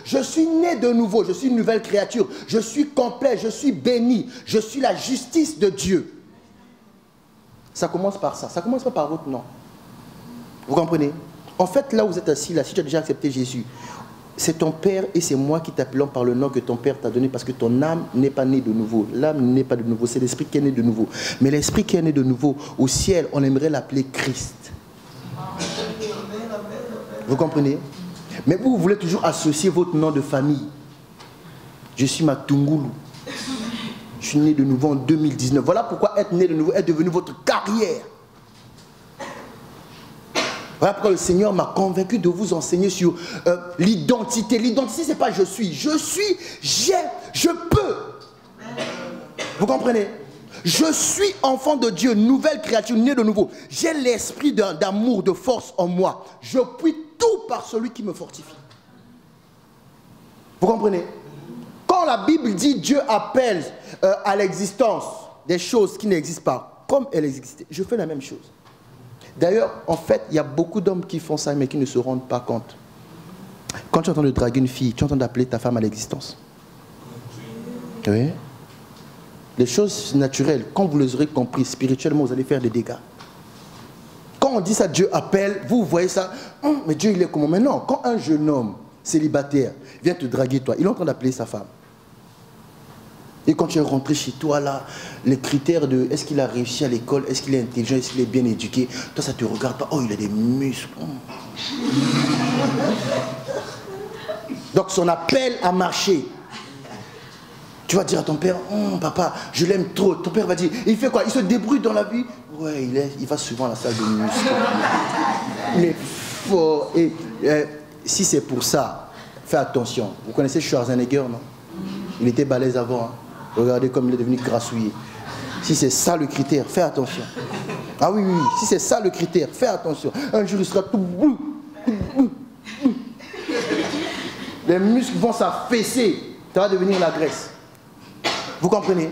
Je suis né de nouveau, je suis une nouvelle créature. Je suis complet, je suis béni. Je suis la justice de Dieu. Ça commence par ça. Ça commence pas par votre nom. Vous comprenez? En fait, là où vous êtes assis, là, si tu as déjà accepté Jésus, c'est ton Père et c'est moi qui t'appelons par le nom que ton Père t'a donné parce que ton âme n'est pas née de nouveau. L'âme n'est pas de nouveau, c'est l'esprit qui est né de nouveau. Mais l'esprit qui est né de nouveau, au ciel, on aimerait l'appeler Christ. Vous comprenez? Mais vous voulez toujours associer votre nom de famille. Je suis Matungulu. Je suis né de nouveau en 2019. Voilà pourquoi être né de nouveau est devenu votre carrière. Voilà pourquoi le Seigneur m'a convaincu de vous enseigner sur l'identité. L'identité, ce n'est pas je suis. Je suis, j'ai, je peux. Vous comprenez? Je suis enfant de Dieu, nouvelle créature, né de nouveau. J'ai l'esprit d'amour, de force en moi. Je puis tout par celui qui me fortifie. Vous comprenez? Quand la Bible dit Dieu appelle à l'existence des choses qui n'existent pas, comme elles existaient, je fais la même chose. D'ailleurs, en fait, il y a beaucoup d'hommes qui font ça, mais qui ne se rendent pas compte. Quand tu entends de draguer une fille, tu entends d'appeler ta femme à l'existence. Oui. Les choses naturelles, quand vous les aurez compris, spirituellement, vous allez faire des dégâts. Quand on dit ça, Dieu appelle, vous voyez ça, mais Dieu, il est comment? Mais non, quand un jeune homme célibataire vient te draguer, toi, il est en train d'appeler sa femme. Et quand tu es rentré chez toi, là, les critères de est-ce qu'il a réussi à l'école, est-ce qu'il est intelligent, est-ce qu'il est bien éduqué, toi, ça ne te regarde pas. Oh, il a des muscles. Donc, son appel a marché. Tu vas dire à ton père, papa, je l'aime trop. Ton père va dire, il fait quoi? Il se débrouille dans la vie? Ouais, il va souvent à la salle de muscle. Il est fort. Et si c'est pour ça, fais attention. Vous connaissez Schwarzenegger, non? Il était balèze avant, hein. Regardez comme il est devenu grassouillé. Si c'est ça le critère, fais attention. Ah oui, oui, si c'est ça le critère, fais attention. Un jour, il sera tout... Les muscles vont s'affaisser. Ça va devenir la graisse. Vous comprenez?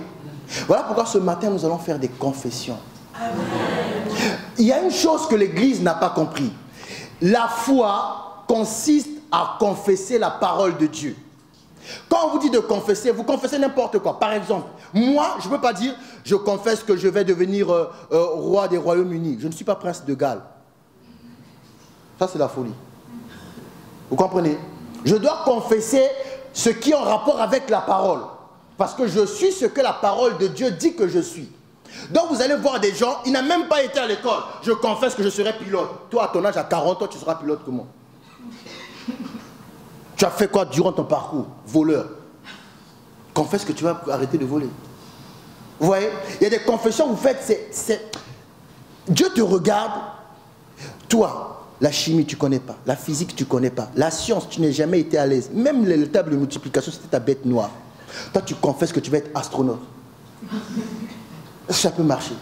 Voilà pourquoi ce matin, nous allons faire des confessions. Il y a une chose que l'Église n'a pas compris. La foi consiste à confesser la parole de Dieu. Quand on vous dit de confesser, vous confessez n'importe quoi. Par exemple, moi, je ne peux pas dire, je confesse que je vais devenir roi des Royaumes-Unis. Je ne suis pas prince de Galles. Ça, c'est la folie. Vous comprenez? Je dois confesser ce qui est en rapport avec la parole. Parce que je suis ce que la parole de Dieu dit que je suis. Donc, vous allez voir des gens, ils n'ont même pas été à l'école. Je confesse que je serai pilote. Toi, à ton âge, à 40 ans, tu seras pilote comment? Tu as fait quoi durant ton parcours? Voleur. Confesse que tu vas arrêter de voler. Vous voyez? Il y a des confessions que vous faites, Dieu te regarde. Toi, la chimie, tu ne connais pas. La physique, tu ne connais pas. La science, tu n'es jamais été à l'aise. Même les tables de multiplication, c'était ta bête noire. Toi, tu confesses que tu vas être astronaute. Ça peut marcher.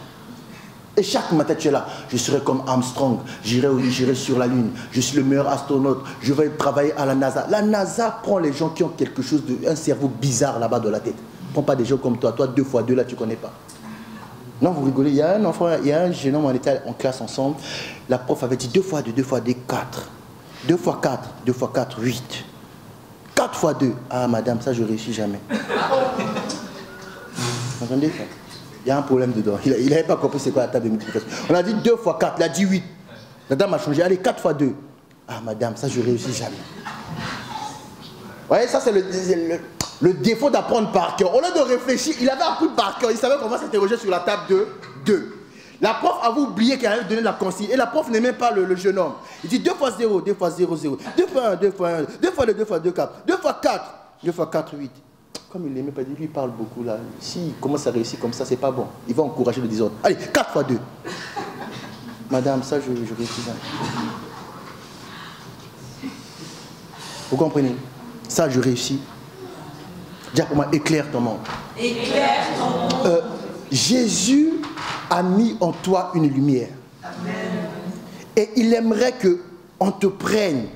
Et chaque matin, tu es là. Je serai comme Armstrong. J'irai sur la Lune. Je suis le meilleur astronaute. Je vais travailler à la NASA. La NASA prend les gens qui ont quelque chose un cerveau bizarre là-bas dans la tête. Prends pas des gens comme toi. Toi, 2 x 2, là, tu ne connais pas. Non, vous rigolez. Il y a un enfant, il y a un jeune homme, on était en classe ensemble. La prof avait dit 2 x 2, 2 x 2, 4. 2 x 4, 2 x 4, 8. 4 x 2. Ah, madame, ça, je ne réussis jamais. Vous entendez ça? Il y a un problème dedans. Il n'avait pas compris c'est quoi la table de multiplication. On a dit 2 x 4, il a dit 8. La dame a changé. Allez, 4 x 2. Ah, madame, ça, je ne réussis jamais. Vous voyez, ça, c'est le défaut d'apprendre par cœur. Au lieu de réfléchir, il avait appris par cœur. Il savait comment s'interroger sur la table de 2. La prof avait oublié qu'elle avait donné la consigne. Et la prof n'aimait pas le jeune homme. Il dit 2 x 0, 2 x 0, 0. 2 x 1, 2 x 1, 2 x 2, 2 x 2, 4. 2 x 4, 2 x 4, 8. Comme il n'aimait pas dire, lui il parle beaucoup là. S'il commence à réussir comme ça, c'est pas bon. Il va encourager le désordre. Allez, 4 x 2. Madame, ça je réussis jamais. Vous comprenez? Ça je réussis. Dis pour moi, éclaire ton monde. Éclaire ton monde. Jésus a mis en toi une lumière. Amen. Et il aimerait qu'on te prenne,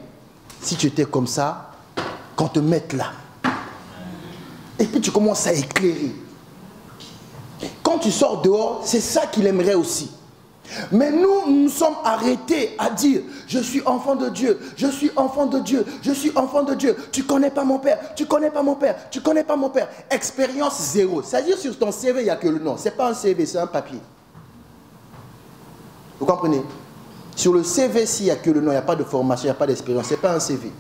si tu étais comme ça, qu'on te mette là. Et puis tu commences à éclairer. Quand tu sors dehors, c'est ça qu'il aimerait aussi. Mais nous, nous sommes arrêtés à dire, je suis enfant de Dieu, je suis enfant de Dieu, je suis enfant de Dieu. Tu ne connais pas mon père, tu ne connais pas mon père, tu ne connais pas mon père. Expérience zéro. C'est-à-dire sur ton CV, il n'y a que le nom. Ce n'est pas un CV, c'est un papier. Vous comprenez? Sur le CV, s'il n'y a que le nom, il n'y a pas de formation, il n'y a pas d'expérience. Ce n'est pas un CV.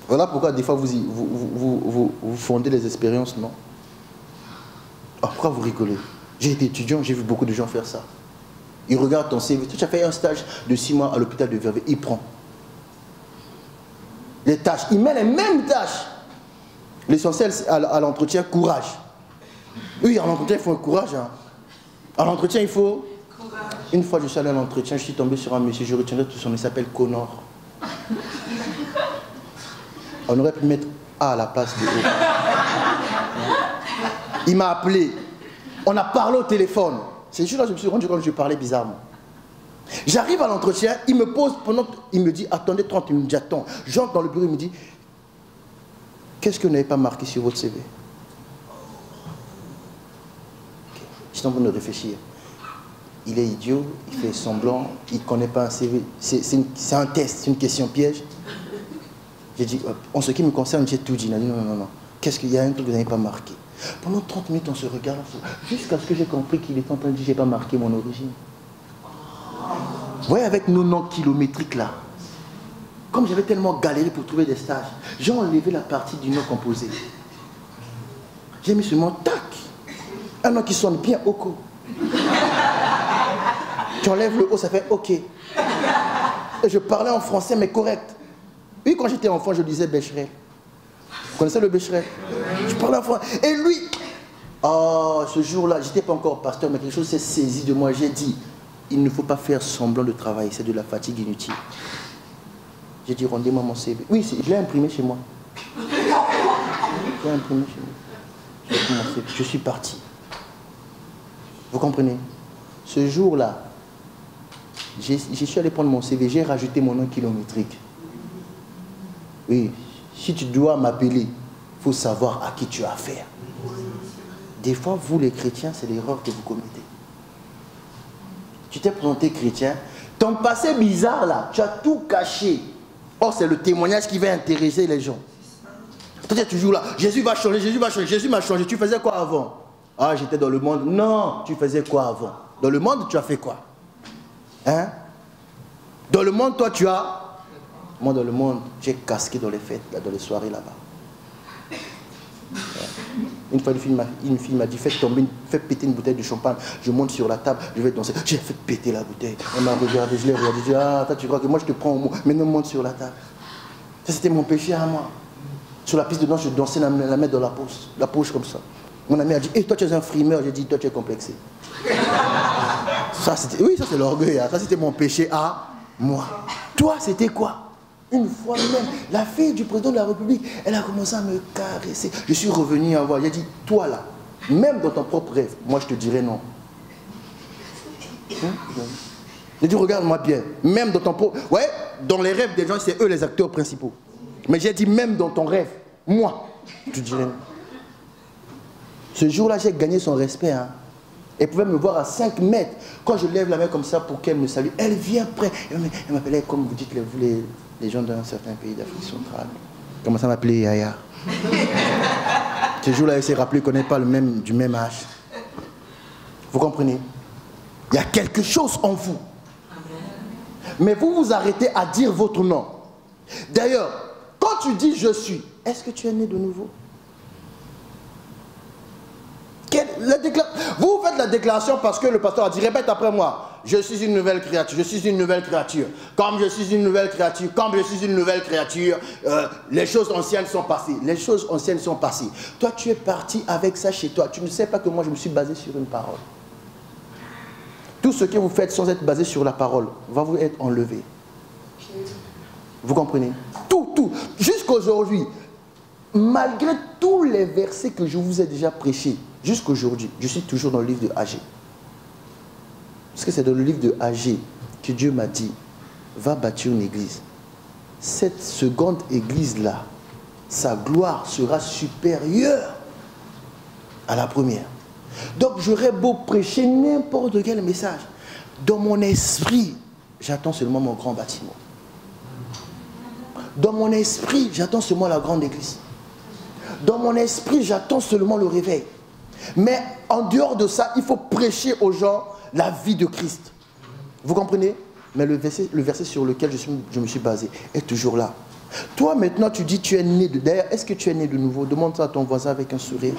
Voilà pourquoi des fois vous fondez les expériences, non? Oh, pourquoi vous rigolez? J'ai été étudiant, j'ai vu beaucoup de gens faire ça. Ils regardent ton CV. Tu as fait un stage de 6 mois à l'hôpital de Verviers. Il prend les tâches. Il met les mêmes tâches. L'essentiel, c'est à l'entretien, courage. Oui, à l'entretien, il faut un courage. Hein. À l'entretien, il faut... Courage. Une fois, je suis allé à l'entretien, je suis tombé sur un monsieur, je retiendrai tout son nom, il s'appelle Connor. On aurait pu mettre A à la place de O. Il m'a appelé. On a parlé au téléphone. C'est juste là que je me suis rendu compte que je parlais bizarrement. J'arrive à l'entretien, il me pose, il me dit, attendez 30 minutes, j'attends. J'entre dans le bureau, il me dit, qu'est-ce que vous n'avez pas marqué sur votre CV? Okay. Je suis en train de réfléchir. Il est idiot, il fait semblant, il ne connaît pas un CV. C'est un test, c'est une question piège. J'ai dit, en ce qui me concerne, j'ai tout dit. Il a dit, non. Qu'est-ce qu'il y a un truc que vous n'avez pas marqué? Pendant 30 minutes, on se regarde, jusqu'à ce que j'ai compris qu'il était en train de dire, j'ai pas marqué mon origine. Vous voyez, avec nos noms kilométriques là, comme j'avais tellement galéré pour trouver des stages, j'ai enlevé la partie du nom composé. J'ai mis seulement tac, un nom qui sonne bien Oko. Tu enlèves le O, ça fait OK. Et je parlais en français, mais correct. Oui, quand j'étais enfant, je disais Becherel. Vous connaissez le Becherel? Je parlais en français. Et lui, oh, ce jour-là, je n'étais pas encore pasteur, mais quelque chose s'est saisi de moi. J'ai dit, il ne faut pas faire semblant de travailler, c'est de la fatigue inutile. J'ai dit, rendez-moi mon CV. Oui, je l'ai imprimé chez moi. Je l'ai imprimé chez moi. Je suis parti. Vous comprenez? Ce jour-là, je suis allé prendre mon CV, j'ai rajouté mon nom kilométrique. Oui, si tu dois m'appeler, il faut savoir à qui tu as affaire. Des fois, vous les chrétiens, c'est l'erreur que vous commettez. Tu t'es présenté chrétien, ton passé bizarre là, tu as tout caché. Or, c'est le témoignage qui va intéresser les gens. Toi, tu es toujours là, Jésus va changer, Jésus va changer, Jésus m'a changé. Tu faisais quoi avant? Ah, j'étais dans le monde. Non, tu faisais quoi avant? Dans le monde, tu as fait quoi? Hein? Dans le monde, toi, tu as... Moi, dans le monde, j'ai casqué dans les fêtes, là, dans les soirées là-bas. Une fois, une fille m'a dit, fais péter une bouteille de champagne. Je monte sur la table, je vais danser. J'ai fait péter la bouteille. Elle m'a regardé, je l'ai regardé. Je dis, ah, toi, tu crois que moi, je te prends au mot. Maintenant, monte sur la table. Ça, c'était mon péché à moi. Sur la piste de danse, je dansais la main dans la poche comme ça. Mon ami a dit, hey, toi, tu es un frimeur. J'ai dit, toi, tu es complexé. Ça, c'était, oui, ça, c'est l'orgueil. Hein. Ça, c'était mon péché à moi. Toi, c'était quoi? Une fois même, la fille du président de la République, elle a commencé à me caresser. Je suis revenu à voir. J'ai dit, toi là, même dans ton propre rêve, moi je te dirais non. J'ai dit, regarde-moi bien, même dans ton propre... Ouais, dans les rêves des gens, c'est eux les acteurs principaux. Mais j'ai dit, même dans ton rêve, moi, je te dirais non. Ce jour-là, j'ai gagné son respect. Hein. Elle pouvait me voir à 5 mètres. Quand je lève la main comme ça pour qu'elle me salue, elle vient près. Elle m'appelait, comme vous dites, vous les gens d'un certain pays d'Afrique centrale. Comment ça m'appelait Yaya? Ce jour-là, elle s'est rappelé qu'on n'est pas du même âge. Vous comprenez? Il y a quelque chose en vous. Mais vous vous arrêtez à dire votre nom. D'ailleurs, quand tu dis je suis, est-ce que tu es né de nouveau? Vous faites la déclaration parce que le pasteur a dit, répète après moi, je suis une nouvelle créature, je suis une nouvelle créature. Comme je suis une nouvelle créature, les choses anciennes sont passées. Les choses anciennes sont passées. Toi, tu es parti avec ça chez toi. Tu ne sais pas que moi, je me suis basé sur une parole. Tout ce que vous faites sans être basé sur la parole va vous être enlevé. Vous comprenez? Tout. Jusqu'aujourd'hui, malgré tous les versets que je vous ai déjà prêchés, jusqu'aujourd'hui, je suis toujours dans le livre de Agé. Parce que c'est dans le livre de Agé que Dieu m'a dit, va bâtir une église. Cette seconde église-là, sa gloire sera supérieure à la première. Donc j'aurais beau prêcher n'importe quel message. Dans mon esprit, j'attends seulement mon grand bâtiment. Dans mon esprit, j'attends seulement la grande église. Dans mon esprit, j'attends seulement le réveil. Mais en dehors de ça, il faut prêcher aux gens la vie de Christ. Vous comprenez? Mais le verset sur lequel je me suis basé est toujours là. Toi maintenant, tu dis tu es né de... D'ailleurs, est-ce que tu es né de nouveau? Demande ça à ton voisin avec un sourire.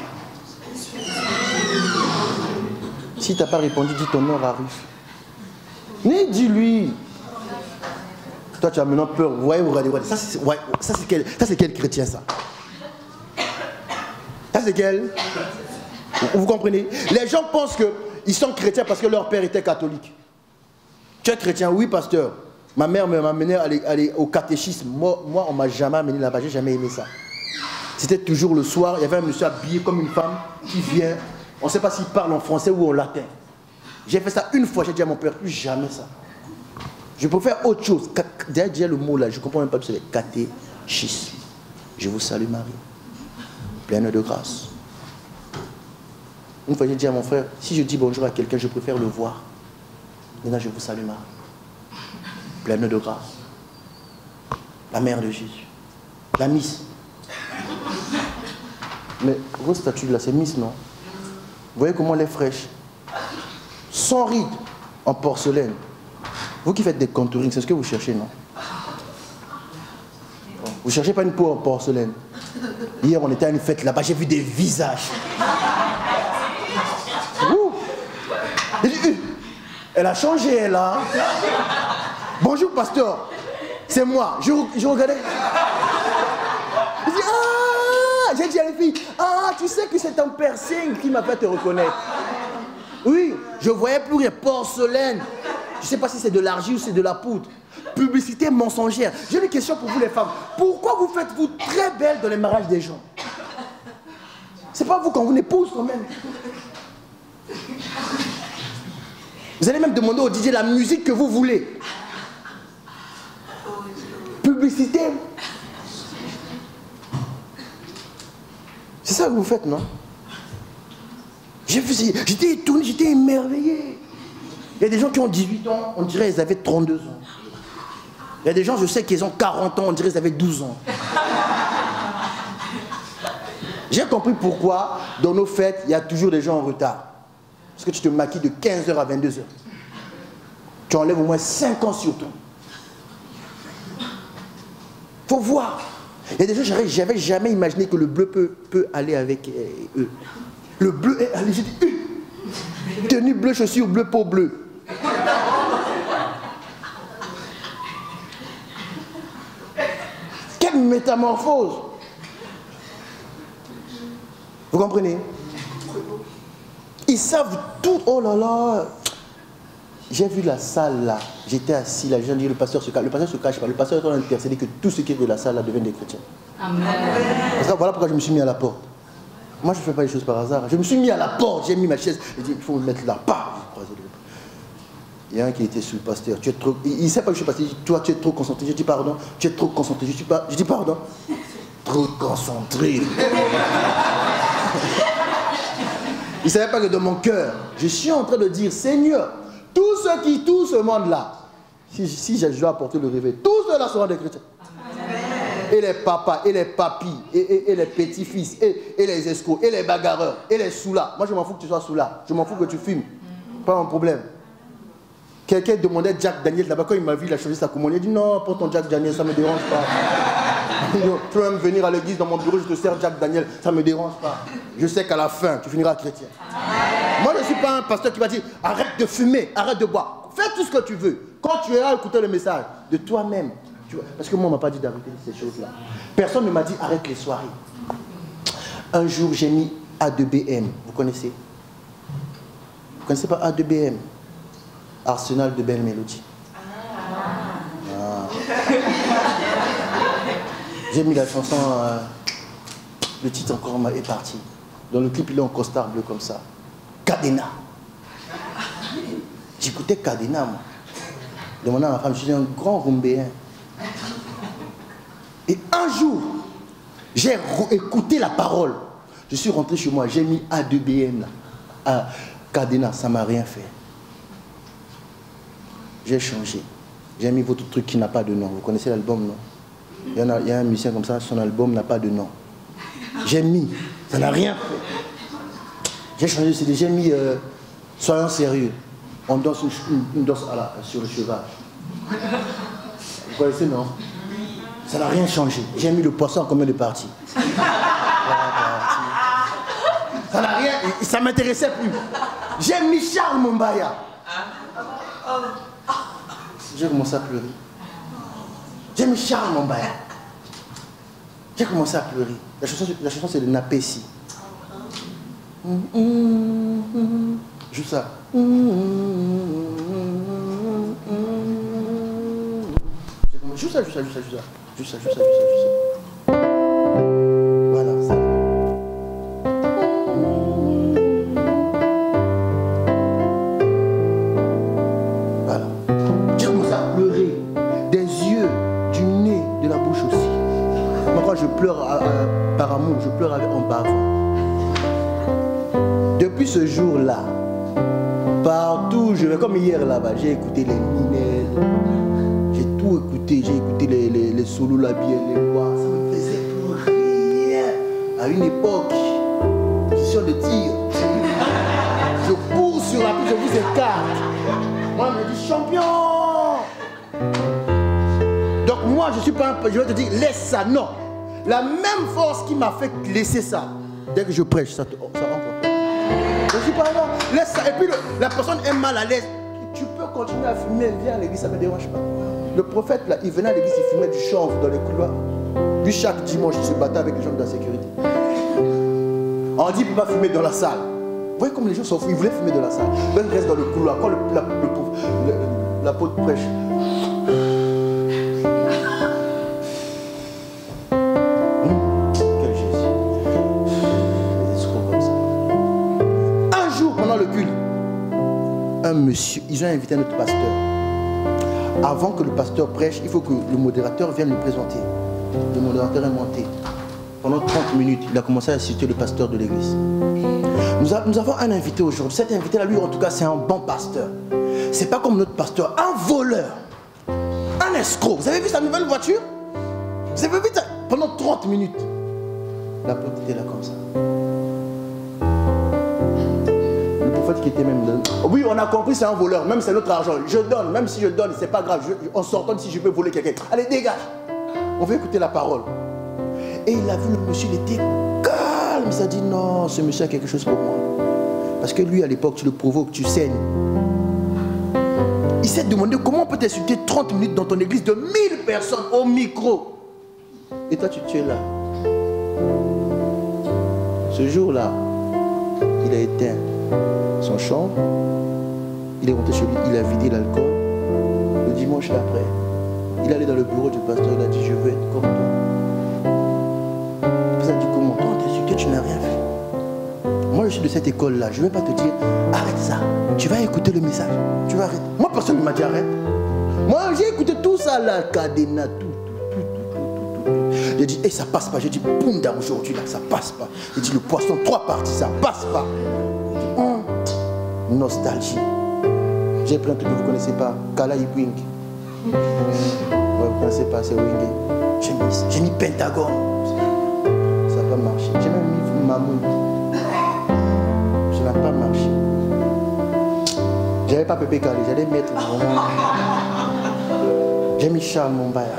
Si tu n'as pas répondu, dis ton heure arrive. Mais dis-lui. Toi, tu as maintenant peur. Ouais, ça c'est quel chrétien, ça? Ça, c'est quel? Vous comprenez? Les gens pensent qu'ils sont chrétiens parce que leur père était catholique. Tu es chrétien? Oui, pasteur. Ma mère m'a amené à aller au catéchisme. Moi, on ne m'a jamais amené là-bas. Je n'ai jamais aimé ça. C'était toujours le soir. Il y avait un monsieur habillé comme une femme qui vient. On ne sait pas s'il parle en français ou en latin. J'ai fait ça une fois. J'ai dit à mon père, plus jamais ça. Je préfère autre chose. Déjà le mot là, je ne comprends même pas ce que c'est. Catéchisme. Je vous salue Marie. Pleine de grâce. Une fois j'ai dit à mon frère, si je dis bonjour à quelqu'un, je préfère le voir. Maintenant je vous salue Marie. Pleine de grâce. La mère de Jésus. La Miss. Mais vos statues là, c'est Miss, non? Vous voyez comment elle est fraîche? Sans rides, en porcelaine. Vous qui faites des contouring, c'est ce que vous cherchez, non? Vous ne cherchez pas une peau en porcelaine. Hier, on était à une fête là-bas, j'ai vu des visages. Elle a changé, elle a. Bonjour, pasteur. C'est moi. Je regardais. Je dis, ah! J'ai dit à les filles, ah, tu sais que c'est un piercing qui m'a fait te reconnaître. Oui, je voyais plus rien. Porcelaine. Je ne sais pas si c'est de l'argile ou c'est de la poudre. Publicité mensongère. J'ai une question pour vous les femmes. Pourquoi vous faites-vous très belle dans les mariages des gens? C'est pas vous quand vous épousez quand même. Vous allez même demander au DJ la musique que vous voulez. Publicité. C'est ça que vous faites, non? J'étais étonné, j'étais émerveillé. Il y a des gens qui ont 18 ans, on dirait qu'ils avaient 32 ans. Il y a des gens, je sais qu'ils ont 40 ans, on dirait qu'ils avaient 12 ans. J'ai compris pourquoi, dans nos fêtes, il y a toujours des gens en retard. Parce que tu te maquilles de 15h à 22h. Tu enlèves au moins 5 ans sur toi. Faut voir. Il y a des gens, j'avais jamais imaginé que le bleu peut aller avec eux. Le bleu est allé, j'ai dit, tenue bleue, chaussures bleues, peau bleue. Quelle métamorphose! Vous comprenez? Ils savent tout. Oh là là! J'ai vu la salle là. J'étais assis là. J'ai dit le pasteur se cache. Le pasteur se cache pas. Le pasteur est en train d'intercéder que tout ce qui est de la salle là devienne des chrétiens. Amen. Voilà pourquoi je me suis mis à la porte. Moi je ne fais pas les choses par hasard. Je me suis mis à la porte. J'ai mis ma chaise. J'ai dit il faut me mettre là. Il y a un qui était sous le pasteur. Tu es trop... Il ne sait pas que je suis pasteur. Il dit toi tu es trop concentré. Je dis pardon. Tu es trop concentré. Je dis pardon. Trop concentré. Il ne savait pas que dans mon cœur, je suis en train de dire, Seigneur, tous ceux qui touchent ce monde-là, si je dois apporter le réveil, tous ceux-là seront des chrétiens. Et les papas, et les papis, et les petits-fils, et les escrocs, et les bagarreurs, et les soulats. Moi, je m'en fous que tu sois soula. Je m'en fous que tu fumes. Pas un problème. Quelqu'un demandait Jack Daniel là-bas, quand il m'a vu, il a changé sa commande. Il a dit, non, pour ton Jack Daniel, ça ne me dérange pas. Tu peux même venir à l'église dans mon bureau, je te sers Jack Daniel, ça ne me dérange pas. Je sais qu'à la fin, tu finiras chrétien. Moi, je ne suis pas un pasteur qui va dire arrête de fumer, arrête de boire. Fais tout ce que tu veux. Quand tu iras écouter le message de toi-même, parce que moi, on ne m'a pas dit d'arrêter ces choses-là. Personne ne m'a dit arrête les soirées. Un jour, j'ai mis A2BM. Vous connaissez? Vous ne connaissez pas A2BM? Arsenal de belles mélodies. J'ai mis la chanson, le titre encore est parti. Dans le clip, il est en costard bleu comme ça. Cadena. J'écoutais Cadena, moi. Demandant à ma femme, je suis un grand rumbéen. Et un jour, j'ai écouté la parole. Je suis rentré chez moi, j'ai mis A2BM là. à Cadena, ça ne m'a rien fait. J'ai changé. J'ai mis votre truc qui n'a pas de nom. Vous connaissez l'album, non? Il y a un musicien comme ça, son album n'a pas de nom. J'ai mis, ça n'a rien fait. J'ai changé, j'ai mis soyons sérieux. On danse une danse sur le cheval. Vous connaissez, non? Ça n'a rien changé. J'ai mis le poisson en combien de parties? Ça n'a rien, ça ne m'intéressait plus. J'ai mis Charles Mombaya. J'ai commencé à pleurer. J'ai mis Charles Mombaya. J'ai commencé à pleurer. La chanson c'est de Napessi. Juste ça. Juste ça. Voilà, ça. Voilà. J'ai commencé à pleurer. Des yeux, du nez, de la bouche aussi. Moi, quand je pleure par amour, je pleure en bavant. Depuis ce jour-là, partout, je vais comme hier là-bas, j'ai écouté les Ninel, j'ai tout écouté, j'ai écouté les solos, la bière, les voix, ça me faisait plus rien. À une époque, position de tir, je cours sur la piste, je vous écarte. Moi, je me dis champion. Donc moi, je suis pas un peu, je vais te dire, laisse ça, non. La même force qui m'a fait laisser ça, dès que je prêche, ça rentre. Je ne suis pas là, laisse ça. Et puis la personne est mal à l'aise. Tu peux continuer à fumer, viens à l'église, ça ne me dérange pas. Le prophète, là, il venait à l'église, il fumait du chanvre dans les couloirs. Lui, chaque dimanche, il se battait avec les gens de la sécurité. On dit qu'il ne peut pas fumer dans la salle. Vous voyez comme les gens s'en foutent, ils voulaient fumer dans la salle. Même reste dans le couloir. Quand l'apôtre prêche, monsieur, ils ont invité notre pasteur. Avant que le pasteur prêche, il faut que le modérateur vienne le présenter. Le modérateur est monté. Pendant 30 minutes, il a commencé à citer le pasteur de l'église. Nous avons un invité aujourd'hui. Cet invité-là, lui, en tout cas, c'est un bon pasteur. C'est pas comme notre pasteur, un voleur, un escroc. Vous avez vu sa nouvelle voiture? Vous avez vu ça? Pendant 30 minutes, la porte était là comme ça. Qui était même là. Oui, on a compris, c'est un voleur, même c'est notre argent. Je donne, même si je donne, c'est pas grave. En sortant, si je peux voler quelqu'un, allez, dégage. On veut écouter la parole. Et il a vu le monsieur, il était calme. Il s'est dit non, ce monsieur a quelque chose pour moi. Parce que lui, à l'époque, tu le provoques, tu saignes. Il s'est demandé comment on peut t'insulter 30 minutes dans ton église de 1000 personnes au micro. Et toi, tu es là. Ce jour-là, il a éteint son chambre, il est rentré chez lui, il a vidé l'alcool. Le dimanche d'après, il est allé dans le bureau du pasteur, il a dit je veux être comme toi. Il a dit comment toi t'es sûr que tu n'as rien fait. Moi je suis de cette école là, je ne vais pas te dire arrête ça, tu vas écouter le message, tu vas arrêter. Moi personne ne m'a dit arrête. Moi j'ai écouté tout ça là, Cadena, tout. J'ai dit, ça passe pas. J'ai dit, boum, aujourd'hui là, ça passe pas. J'ai dit, le poisson, 3 parties, ça passe pas. Nostalgie. J'ai pris un truc que vous ne connaissez pas, Kala Wing. Ouais, vous ne connaissez pas, c'est Wing. J'ai mis Pentagone. Ça n'a pas marché. J'ai même mis Mamoun. Ça n'a pas marché. J'avais pas Pépé Kalé, j'allais mettre vraiment. J'ai mis Charles Mombaya.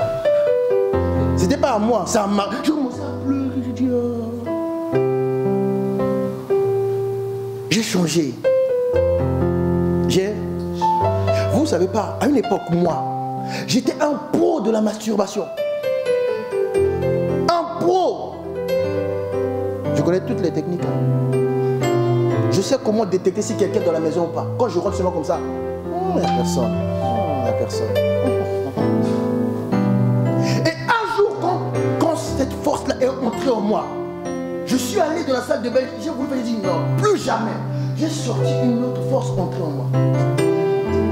C'était pas à moi, ça a marché. Je commençais à pleurer, j'ai dit oh. J'ai changé. Vous savez pas, à une époque, moi, j'étais un pro de la masturbation. Un pro. Je connais toutes les techniques. Je sais comment détecter si quelqu'un est dans la maison ou pas. Quand je rentre seulement comme ça, il n'y a personne. Il n'y a personne. Et un jour, quand cette force-là est entrée en moi, je suis allé dans la salle de bain, j'ai voulu faire, j'ai dit non, plus jamais. J'ai sorti une autre force entrée en moi.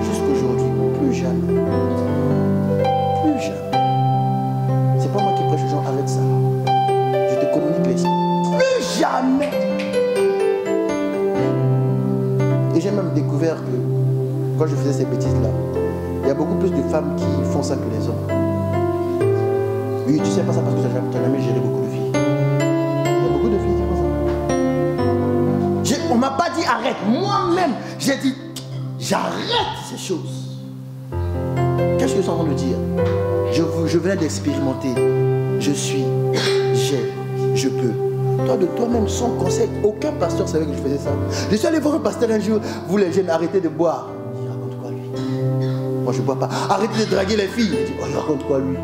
Jusqu'aujourd'hui, plus jamais. Plus jamais. C'est pas moi qui prêche aux gens, arrête ça. Je te communique les. Plus jamais. pasteur que quand je faisais ces bêtises-là, il y a beaucoup plus de femmes qui font ça que les hommes. Oui, tu sais pas ça parce que tu n'as jamais géré beaucoup de filles. Il y a beaucoup de filles qui font ça. On ne m'a pas dit arrête. Moi-même, j'ai dit j'arrête ces choses. Qu'est-ce que je suis en train de dire? Je venais d'expérimenter. Je suis, j'ai, je peux. Toi de toi-même, sans conseil, aucun pasteur savait que je faisais ça. Je suis allé voir un pasteur un jour, vous les jeunes, arrêtez de boire. Il dit, raconte quoi lui? Moi je ne bois pas. Arrêtez de draguer les filles. Il dit, oh, il raconte quoi lui?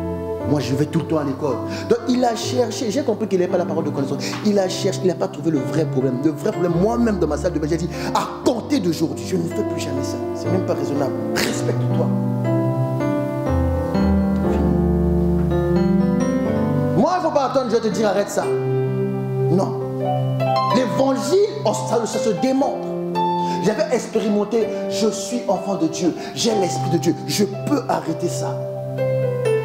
Moi je vais tout le temps à l'école. Donc il a cherché, j'ai compris qu'il n'avait pas la parole de connaissance. Il a cherché, il n'a pas trouvé le vrai problème. Le vrai problème, moi-même dans ma salle de bain, j'ai dit, à compter d'aujourd'hui, je ne fais plus jamais ça. C'est même pas raisonnable. Respecte-toi. Moi, il ne faut pas attendre, je vais te dire arrête ça. Non. L'évangile, ça se démontre. J'avais expérimenté, je suis enfant de Dieu, j'ai l'esprit de Dieu, je peux arrêter ça.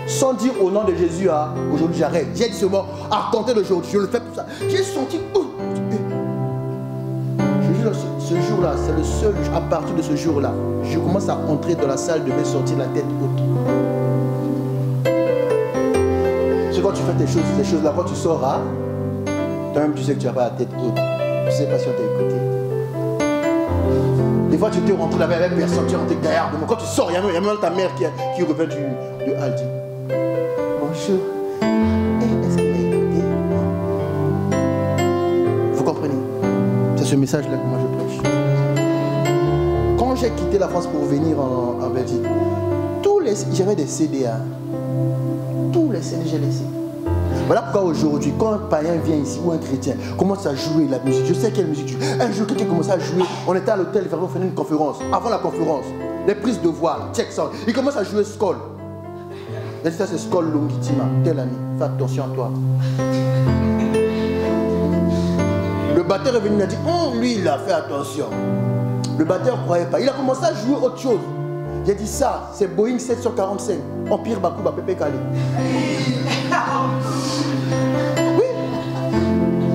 Sans dire au nom de Jésus, ah, aujourd'hui j'arrête. J'ai dit seulement, à compter d'aujourd'hui, je le fais pour ça. J'ai senti, je jure, ce jour-là, c'est le seul, à partir de ce jour-là, je commence à entrer dans la salle de bain, sortir la tête haute. C'est quand tu fais tes choses, ces choses-là, quand tu sors, hein, toi-même tu sais que tu n'as pas la tête haute. Tu ne sais pas si on t'a écouté. Des fois tu te rentres là-bas, avec personne, tu es rentré derrière de moi. Quand tu sors, il y a même ta mère qui revient de Aldi. Bonjour. Est-ce qu'il m'a écouté? Vous comprenez? C'est ce message-là que moi je prêche. Quand j'ai quitté la France pour venir en Belgique, j'avais des CD. Hein. Tous les CD j'ai laissés. Voilà pourquoi aujourd'hui, quand un païen vient ici ou un chrétien commence à jouer la musique, je sais quelle musique joue. Un jour, quelqu'un commençait à jouer, on était à l'hôtel, on faisait une conférence. Avant la conférence, les prises de voix, check ça. Il commence à jouer Skoll. Il dit ça c'est Skoll Longitima, tel ami, fais attention à toi. Le batteur est venu, il a dit, lui il a fait attention. Le batteur ne croyait pas, il a commencé à jouer autre chose. J'ai dit ça, c'est Boeing 745, Empire Bakuba, Pépé Calé. Oui.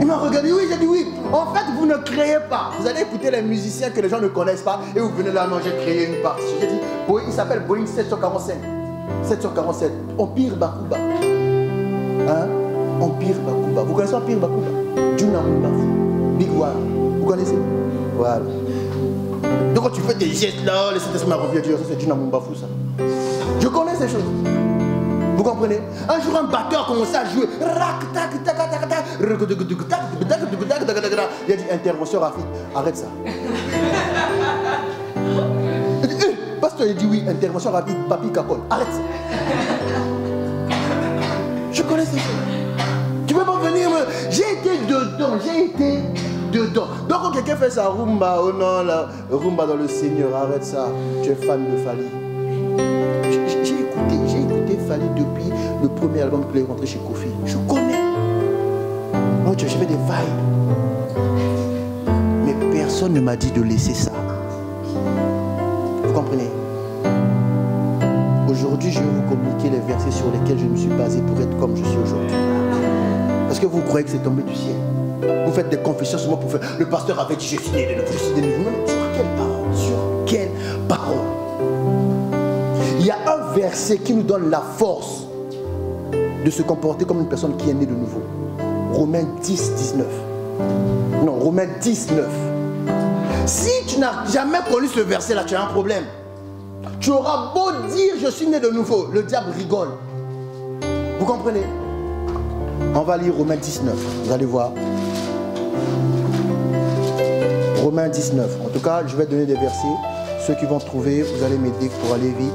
Il m'a regardé, oui, j'ai dit oui. En fait, vous ne créez pas. Vous allez écouter les musiciens que les gens ne connaissent pas et vous venez là, non, j'ai créé une partie. J'ai dit, il s'appelle Boeing 745. 747, Empire Bakuba. Hein? Empire Bakuba. Vous connaissez Empire Bakuba? Junamumbafu. Big One. Vous connaissez? Voilà. Donc quand tu fais des gestes là, les Saint-Esprit m'a revenu, ça c'est Junamumbafu ça. Je connais ces choses. Vous comprenez? Un jour un batteur commençait à jouer. Il a dit intervention rapide. Arrête ça. Pasteur il dit oui, intervention rapide, papi cacole. Arrête ça. Je connais ces choses. Tu peux pas venir me... J'ai été dedans, Donc quand quelqu'un fait sa rumba, oh non, la rumba dans le Seigneur, arrête ça. Tu es fan de Fali. J'ai écouté Fali depuis le premier album qu'il est rentré chez Kofi. Je connais. Oh, j'ai fait des vibes. Mais personne ne m'a dit de laisser ça. Vous comprenez? Aujourd'hui, je vais vous communiquer les versets sur lesquels je me suis basé pour être comme je suis aujourd'hui. Parce que vous croyez que c'est tombé du ciel. Vous faites des confessions sur moi pour faire... Le pasteur avait dit, je suis né de nouveau, je suis né de nouveau. Sur quelle parole? Sur quelle parole? Il y a un verset qui nous donne la force de se comporter comme une personne qui est née de nouveau. Romains 10, 19. Non, Romains 10, 9. Si tu n'as jamais connu ce verset-là, tu as un problème. Tu auras beau dire je suis né de nouveau, le diable rigole. Vous comprenez? On va lire Romains 19, vous allez voir. Romains 19. En tout cas, je vais donner des versets. Ceux qui vont trouver, vous allez m'aider pour aller vite.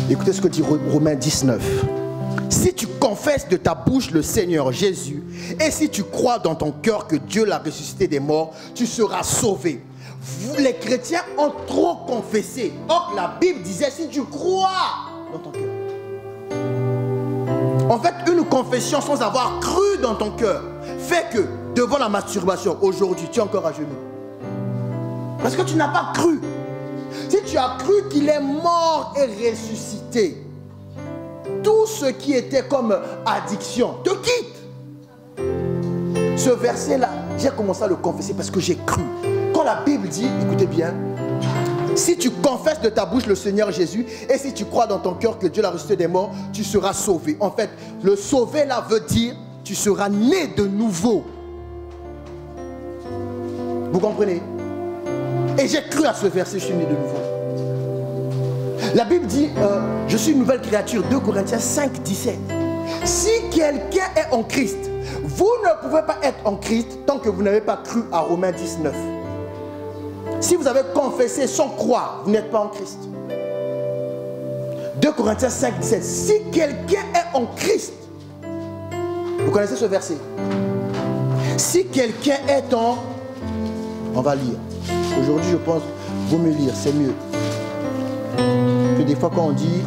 Écoutez ce que dit Romains 19. Si tu confesses de ta bouche le Seigneur Jésus, et si tu crois dans ton cœur que Dieu l'a ressuscité des morts, tu seras sauvé. Vous, les chrétiens, ont trop confessé. Or, la Bible disait, si tu crois dans ton cœur. En fait, une confession sans avoir cru dans ton cœur fait que, devant la masturbation, aujourd'hui, tu es encore à genoux. Parce que tu n'as pas cru. Si tu as cru qu'il est mort et ressuscité, tout ce qui était comme addiction te quitte. Ce verset-là, j'ai commencé à le confesser parce que j'ai cru. Quand la Bible dit, écoutez bien, Si tu confesses de ta bouche le Seigneur Jésus et si tu crois dans ton cœur que Dieu l'a ressuscité des morts, tu seras sauvé. En fait, le sauver là veut dire tu seras né de nouveau. Vous comprenez? Et j'ai cru à ce verset, je suis né de nouveau. La Bible dit, je suis une nouvelle créature, 2 Corinthiens 5, 17. Si quelqu'un est en Christ, vous ne pouvez pas être en Christ tant que vous n'avez pas cru à Romains 19. Si vous avez confessé sans croire, vous n'êtes pas en Christ. 2 Corinthiens 5, 17. Si quelqu'un est en Christ, vous connaissez ce verset? Si quelqu'un est en... On va lire. Aujourd'hui, je pense, vaut mieux lire, c'est mieux. Que des fois, quand on dit,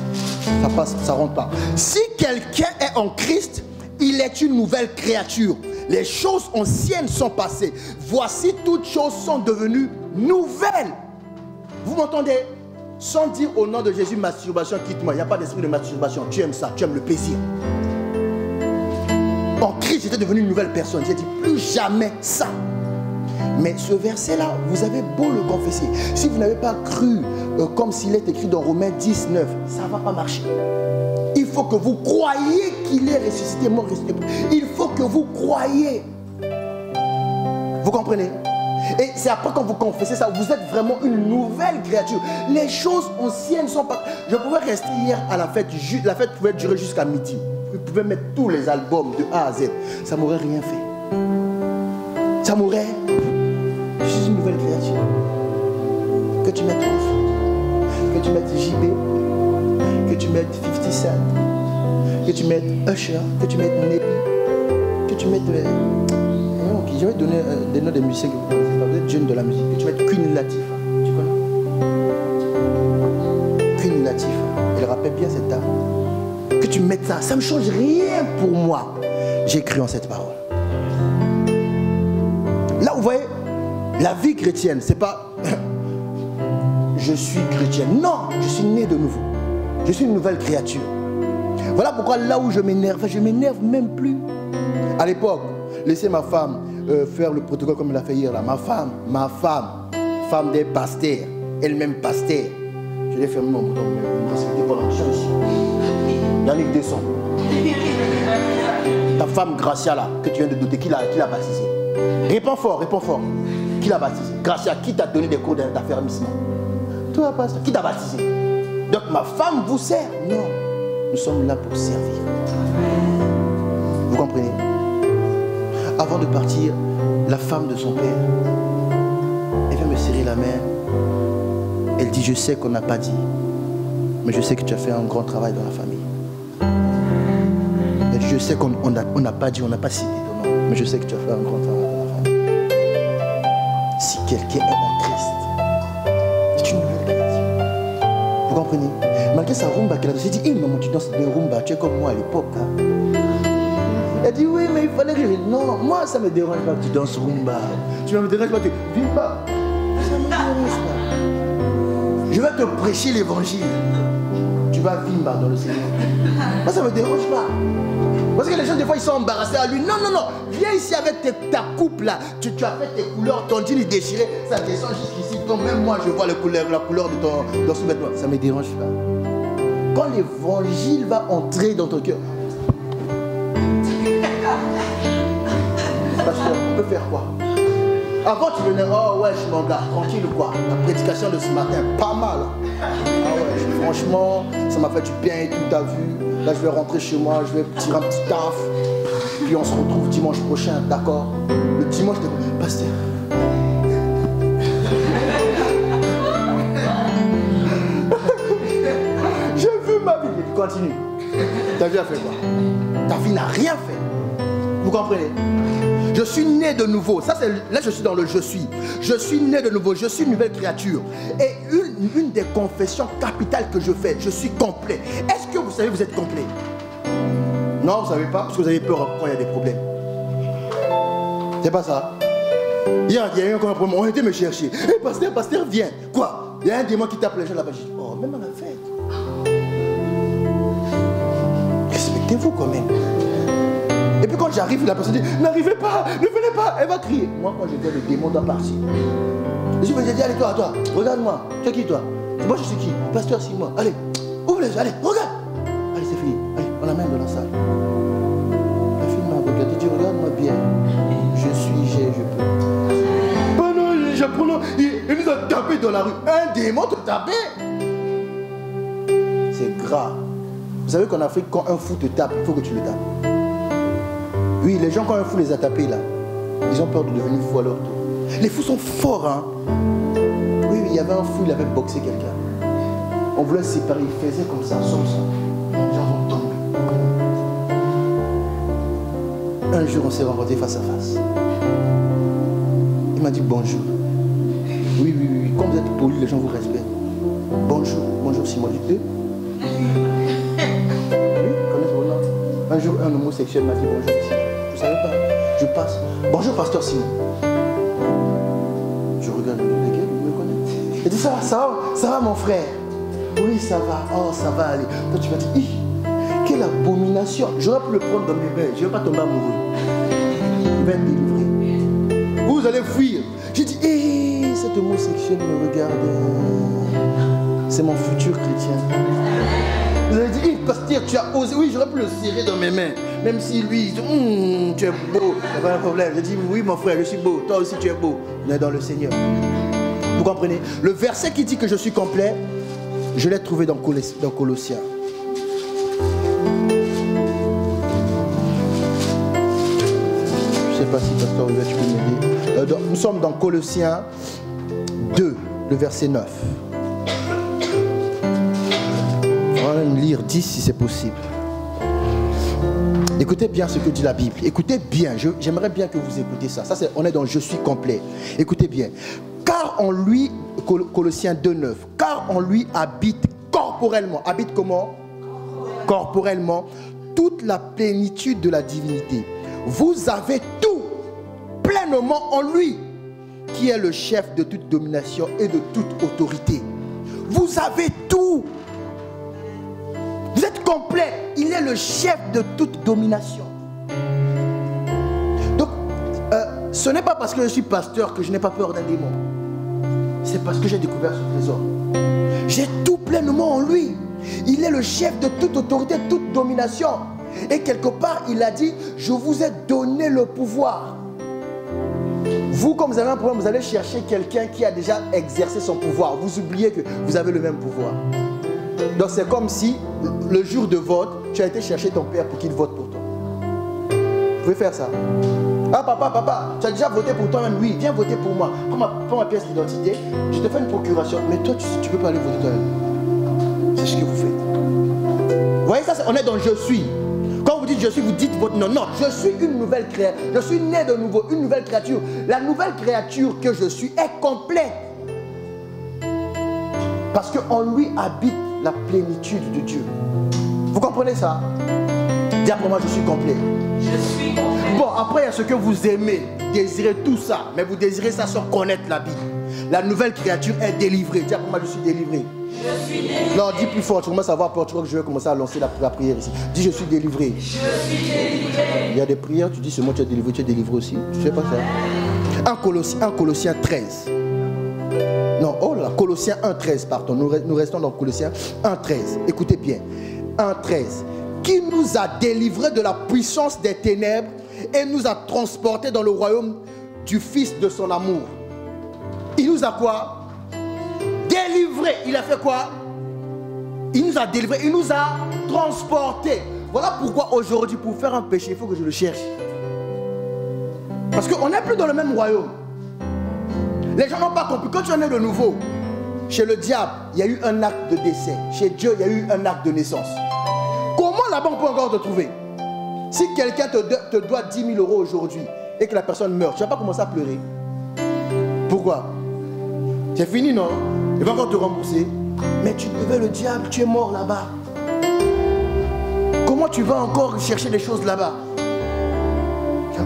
ça passe, ça rentre pas. Si quelqu'un est en Christ, il est une nouvelle créature. Les choses anciennes sont passées. Voici, toutes choses sont devenues nouvelles. Vous m'entendez? Sans dire au nom de Jésus, masturbation, quitte-moi. Il n'y a pas d'esprit de masturbation. Tu aimes ça, tu aimes le plaisir. En Christ, j'étais devenu une nouvelle personne. J'ai dit plus jamais ça. Mais ce verset-là, vous avez beau le confesser. Si vous n'avez pas cru, comme s'il est écrit dans Romains 19, ça ne va pas marcher. Il faut que vous croyiez qu'il est ressuscité, mort, ressuscité. Il faut que vous croyiez. Vous comprenez? Et c'est après quand vous confessez ça, vous êtes vraiment une nouvelle créature. Les choses anciennes sont pas... Je pouvais rester hier à la fête. La fête pouvait durer jusqu'à midi. Vous pouvez mettre tous les albums de A à Z. Ça m'aurait rien fait. Ça m'aurait... Je suis une nouvelle créature. Que tu mettes Ouf, que tu mettes JB, que tu mettes 50 Cent, que tu mettes Usher, que tu mettes Nelly, que tu mettes... je vais te donner des noms de musiciens que vous connaissez pas. Vous êtes jeune de la musique. Que tu mettes Queen Latifah. Tu connais? Queen Latifah. Elle rappelle bien cette dame. Que tu mettes ça. Ça ne me change rien pour moi. J'ai cru en cette parole. Là, vous voyez, la vie chrétienne, c'est pas je suis chrétien. Non, je suis né de nouveau. Je suis une nouvelle créature. Voilà pourquoi là où je m'énerve même plus. À l'époque, laissez ma femme faire le protocole comme elle a fait hier là. Ma femme des pasteurs, elle-même pasteur. Je l'ai fermé mon bouton. Yannick descend. Ta femme Gracia là, que tu viens de douter, qui l'a baptisée? Réponds fort. Qui l'a baptisé? Gracia, qui t'a donné des cours d'affermissement? Toi, pasteur, qui t'a baptisé? Donc ma femme vous sert? Non, nous sommes là pour servir. Vous comprenez? Avant de partir, la femme de son père, elle vient me serrer la main. Elle dit, je sais qu'on n'a pas dit, mais je sais que tu as fait un grand travail dans la famille. Elle dit, je sais qu'on n'a pas dit, on n'a pas cité ton nom, mais je sais que tu as fait un grand travail dans la famille. Si quelqu'un est en Christ, c'est une nouvelle créature. Vous comprenez? Malgré sa rumba qu'elle a dansé, elle dit, maman, tu danses de rumba, tu es comme moi à l'époque. Hein? Elle dit, oui, mais il fallait que je... Non, moi, ça ne me dérange pas que tu danses rumba. Tu ne me déranges pas que tu... Vimba. Ça ne me dérange pas. Je vais te prêcher l'évangile. Tu vas vimba dans le Seigneur. Moi, ça ne me dérange pas. Parce que les gens, des fois, ils sont embarrassés à lui. Non. Viens ici avec ta coupe là. Tu as fait tes couleurs, ton jean est déchiré. Ça descend jusqu'ici. Donc même moi, je vois la couleur de ton sous-vêtement. Ça ne me dérange pas. Quand l'évangile va entrer dans ton cœur, pasteur, on peut faire quoi? Avant tu venais, oh ouais, je m'en garde, tranquille ou quoi? La prédication de ce matin, pas mal. Ah ouais, franchement, ça m'a fait du bien et tout, t'as vu. Là je vais rentrer chez moi, je vais tirer un petit taf. Puis on se retrouve dimanche prochain, d'accord? Le dimanche, pasteur. J'ai vu ma vie. Continue. Ta vie a fait quoi? Ta vie n'a rien fait. Vous comprenez? Je suis né de nouveau. Ça, c'est là, je suis dans le je suis. Je suis né de nouveau. Je suis une nouvelle créature. Et une des confessions capitales que je fais, je suis complet. Est-ce que vous savez, vous êtes complet? Non, vous ne savez pas, parce que vous avez peur quand il y a des problèmes. C'est pas ça. Hier, il y a eu un problème. On était me chercher. Hé, pasteur, viens. Quoi? Il y a un démon qui tape les gens là-bas. Je dis, oh, même à la fête. Respectez-vous quand même. Et puis quand j'arrive, la personne dit, n'arrivez pas, ne venez pas. Elle va crier. Moi, quand je dis, le démon doit partir. Je me dis, allez, toi, regarde-moi. Tu es qui, toi? Moi, je suis qui? Pasteur Simon. Allez, ouvre les yeux, allez, regarde. Allez, c'est fini. Allez, on l'amène dans la salle. La fille m'a regardé, dit, regarde-moi bien. Je peux. Ben non, j'apprends, il nous a tapé dans la rue. Un démon te tapait. C'est grave. Vous savez qu'en Afrique, quand un fou te tape, il faut que tu le tapes. Oui, les gens, quand un fou les a tapés, là, ils ont peur de devenir fous à leur tour. Les fous sont forts, hein. Oui, il y avait un fou, il avait boxé quelqu'un. On voulait se séparer, il faisait comme ça, sans ça. Les gens vont tomber. Un jour, on s'est rencontrés face à face. Il m'a dit bonjour. Oui. Comme vous êtes poli, les gens vous respectent. Bonjour Simon. Oui, connaissez vos noms. Un jour, un homosexuel m'a dit bonjour ici. Je ne savais pas. Je passe. Bonjour, pasteur Simon. Je regarde le gars, il me connaît. Il dit ça va mon frère. Oui, ça va. Oh, ça va aller. Toi, tu vas dire, quelle abomination. J'aurais pu le prendre dans mes mains. Je ne vais pas tomber amoureux. Il va être délivré. Vous allez fuir. J'ai dit, cet homosexuel me regarde. C'est mon futur chrétien. Vous avez dit, pasteur, tu as osé. Oui, j'aurais pu le serrer dans mes mains. Même si lui, tu es beau. Il n'y a pas de problème. J'ai dit, oui, mon frère, je suis beau. Toi aussi, tu es beau. On est dans le Seigneur. Vous comprenez? Le verset qui dit que je suis complet, je l'ai trouvé dans Colossiens. Je ne sais pas si pasteur Olivier, tu peux m'aider. Nous sommes dans Colossiens 2, le verset 9. On va même lire 10 si c'est possible. Écoutez bien ce que dit la Bible. Écoutez bien. J'aimerais bien que vous écoutez ça. On est dans je suis complet. Écoutez bien. Car en lui, Colossiens 2,9, car en lui habite corporellement. Habite comment? Corporellement. Toute la plénitude de la divinité. Vous avez tout pleinement en lui, qui est le chef de toute domination et de toute autorité. Vous avez tout. Vous êtes complet. Il est le chef de toute domination. Donc, ce n'est pas parce que je suis pasteur que je n'ai pas peur d'un démon. C'est parce que j'ai découvert ce trésor. J'ai tout pleinement en lui. Il est le chef de toute autorité, toute domination. Et quelque part, il a dit, je vous ai donné le pouvoir. Vous, comme vous avez un problème, vous allez chercher quelqu'un qui a déjà exercé son pouvoir. Vous oubliez que vous avez le même pouvoir. Donc c'est comme si, le jour de vote, tu as été chercher ton père pour qu'il vote pour toi. Vous pouvez faire ça. Ah papa, tu as déjà voté pour toi-même? Oui, viens voter pour moi. Prends ma pièce d'identité, je te fais une procuration. Mais toi, tu ne peux pas aller voter toi-même. C'est ce que vous faites. Vous voyez ça, on est dans je suis. Quand vous dites je suis, vous dites votre nom. Non, je suis une nouvelle créature. Je suis né de nouveau, une nouvelle créature. La nouvelle créature que je suis est complète. Parce qu'en lui habite la plénitude de Dieu. Vous comprenez ça? Dis après moi, je suis complet. Je suis complet. Bon, après, il y a ce que vous aimez, désirez tout ça, mais vous désirez ça sans connaître la Bible. La nouvelle créature est délivrée. Dis après moi, je suis délivré. Je suis délivré. Non, dis plus fort, tu commences à avoir peur, tu crois que je vais commencer à lancer la prière ici. Dis, je suis délivré. Je suis délivré. Il y a des prières, tu dis seulement tu es délivré aussi. Tu sais pas ça? 1 Colossiens 13. Non, oh là, Colossiens 1,13, pardon. Nous restons dans Colossiens 1,13. Écoutez bien. 1,13. Qui nous a délivrés de la puissance des ténèbres et nous a transportés dans le royaume du Fils de son amour. Il nous a quoi? Délivrés. Il a fait quoi? Il nous a délivrés, il nous a transportés. Voilà pourquoi aujourd'hui, pour faire un péché, il faut que je le cherche. Parce qu'on n'est plus dans le même royaume. Les gens n'ont pas compris. Quand tu en es de nouveau, chez le diable, il y a eu un acte de décès. Chez Dieu, il y a eu un acte de naissance. Comment là-bas on peut encore te trouver? Si quelqu'un te doit 10 000 euros aujourd'hui et que la personne meurt, tu ne vas pas commencer à pleurer. Pourquoi? C'est fini, non? Il va encore te rembourser. Mais tu devais le diable, tu es mort là-bas. Comment tu vas encore chercher des choses là-bas?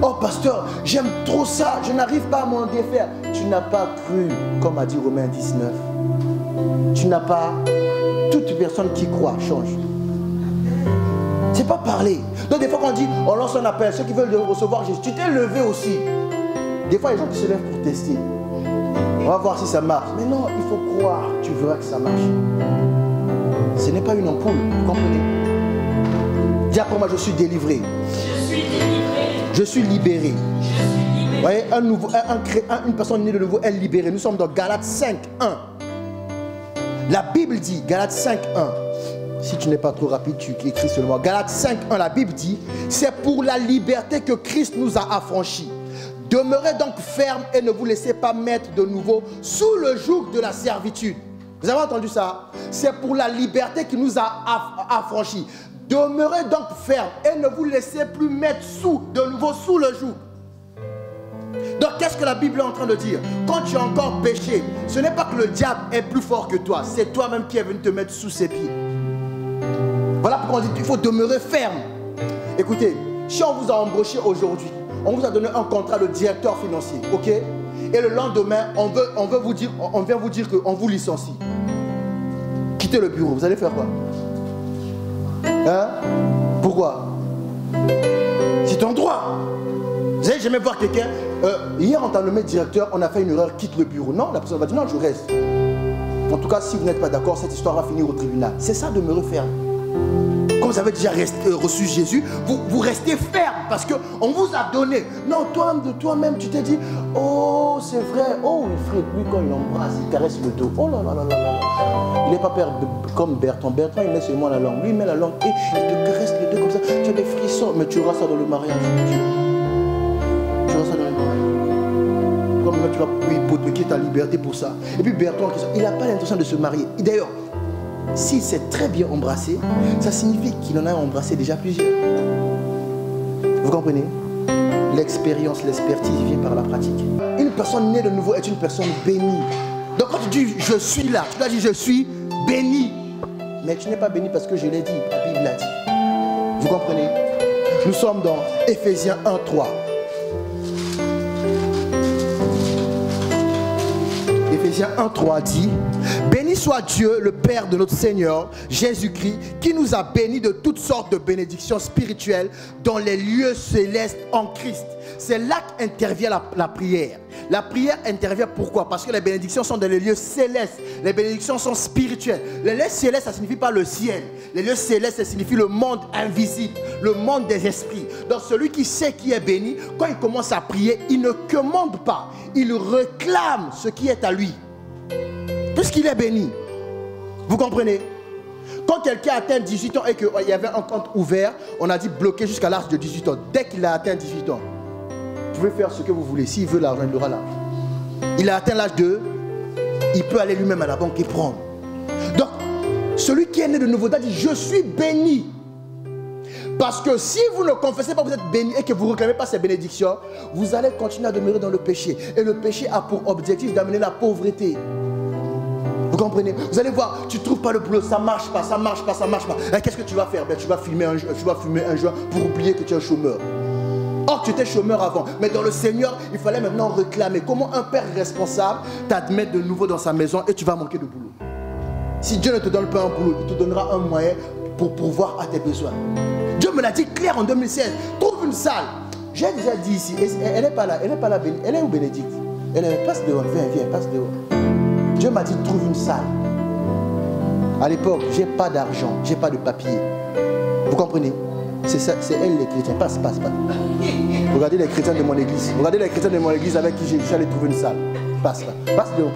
Oh pasteur, j'aime trop ça, je n'arrive pas à m'en défaire. Tu n'as pas cru, comme a dit Romains 19. Tu n'as pas. Toute personne qui croit change. C'est pas parler. Donc des fois quand on dit, on lance un appel, ceux qui veulent recevoir Jésus, tu t'es levé aussi. Des fois, il y a des gens qui se lèvent pour tester. On va voir si ça marche. Mais non, il faut croire. Tu verras que ça marche. Ce n'est pas une ampoule, vous comprenez? Dis après moi, je suis délivré. Je suis délivré. Je suis libéré. Je suis libéré. Vous voyez, une personne née de nouveau est libérée. Nous sommes dans Galates 5, 1. La Bible dit, Galates 5, 1. Si tu n'es pas trop rapide, tu écris seulement. Galates 5, 1, la Bible dit, c'est pour la liberté que Christ nous a affranchis. Demeurez donc ferme et ne vous laissez pas mettre de nouveau sous le joug de la servitude. Vous avez entendu ça? C'est pour la liberté qui nous a affranchis. Demeurez donc ferme et ne vous laissez plus mettre de nouveau sous le joug. Donc qu'est-ce que la Bible est en train de dire? Quand tu as encore péché, ce n'est pas que le diable est plus fort que toi, c'est toi-même qui es venu te mettre sous ses pieds. Voilà pourquoi on dit qu'il faut demeurer ferme. Écoutez, si on vous a embauché aujourd'hui, on vous a donné un contrat de directeur financier, ok? Et le lendemain, on vient vous dire qu'on vous licencie. Quittez le bureau, vous allez faire quoi? Hein? Pourquoi? C'est ton droit. Vous allez jamais voir quelqu'un, hier on t'a nommé directeur, on a fait une erreur, quitte le bureau. Non, la personne va dire non, je reste. En tout cas, si vous n'êtes pas d'accord, cette histoire va finir au tribunal. C'est ça, demeurer ferme. Comme vous avez déjà reçu Jésus, vous restez ferme parce qu'on vous a donné. Non, de toi-même, tu t'es dit, oh, c'est vrai. Oh, Wilfried, lui, quand il embrasse, il caresse le dos. Oh là là là là là. Il n'est pas père comme Bertrand. Bertrand, il met seulement la langue. Lui, il met la langue et il te caresse le dos comme ça. Tu as des frissons, mais tu auras ça dans le mariage. Tu auras ça dans le mariage. Comme là, tu vas hypothéquer ta liberté pour ça. Et puis Bertrand, il n'a pas l'intention de se marier. D'ailleurs, s'il s'est très bien embrassé, ça signifie qu'il en a embrassé déjà plusieurs. Vous comprenez? L'expérience, l'expertise vient par la pratique. Une personne née de nouveau est une personne bénie. Donc quand tu dis je suis là, tu dois dire je suis béni. Mais tu n'es pas béni parce que je l'ai dit, la Bible l'a dit. Vous comprenez? Nous sommes dans Ephésiens 1, 3. Ephésiens 1, 3 dit: béni soit Dieu, le Père de notre Seigneur Jésus-Christ, qui nous a bénis de toutes sortes de bénédictions spirituelles dans les lieux célestes en Christ. C'est là qu'intervient la prière. La prière intervient pourquoi? Parce que les bénédictions sont dans les lieux célestes. Les bénédictions sont spirituelles. Les lieux célestes, ça ne signifie pas le ciel. Les lieux célestes, ça signifie le monde invisible, le monde des esprits. Donc celui qui sait qui est béni, quand il commence à prier, il ne commande pas. Il réclame ce qui est à lui. Puisqu'il est béni. Vous comprenez? Quand quelqu'un atteint 18 ans et qu'il y avait un compte ouvert, on a dit bloquer jusqu'à l'âge de 18 ans. Dès qu'il a atteint 18 ans, vous pouvez faire ce que vous voulez. S'il veut l'argent, il aura l'argent. Il a atteint l'âge de... Il peut aller lui-même à la banque et prendre. Donc, celui qui est né de nouveau a dit, je suis béni. Parce que si vous ne confessez pas que vous êtes béni et que vous ne réclamez pas ces bénédictions, vous allez continuer à demeurer dans le péché. Et le péché a pour objectif d'amener la pauvreté. Vous comprenez? Vous allez voir, tu ne trouves pas le boulot, ça ne marche pas, ça ne marche pas, ça ne marche pas. Qu'est-ce que tu vas faire? Tu vas fumer un joint pour oublier que tu es un chômeur. Or, tu étais chômeur avant. Mais dans le Seigneur, il fallait maintenant réclamer. Comment un père responsable t'admet de nouveau dans sa maison et tu vas manquer de boulot? Si Dieu ne te donne pas un boulot, il te donnera un moyen pour pourvoir à tes besoins. Dieu me l'a dit clair en 2016. Trouve une salle. J'ai déjà dit ici, elle n'est pas là, elle n'est pas là, elle est où Bénédicte? Elle est, passe dehors, viens, passe dehors. Dieu m'a dit, trouve une salle. À l'époque, j'ai pas d'argent, j'ai pas de papier. Vous comprenez? C'est elle les chrétiens. Passe. Regardez les chrétiens de mon église. Regardez les chrétiens de mon église avec qui je suis allé trouver une salle. Passe devant.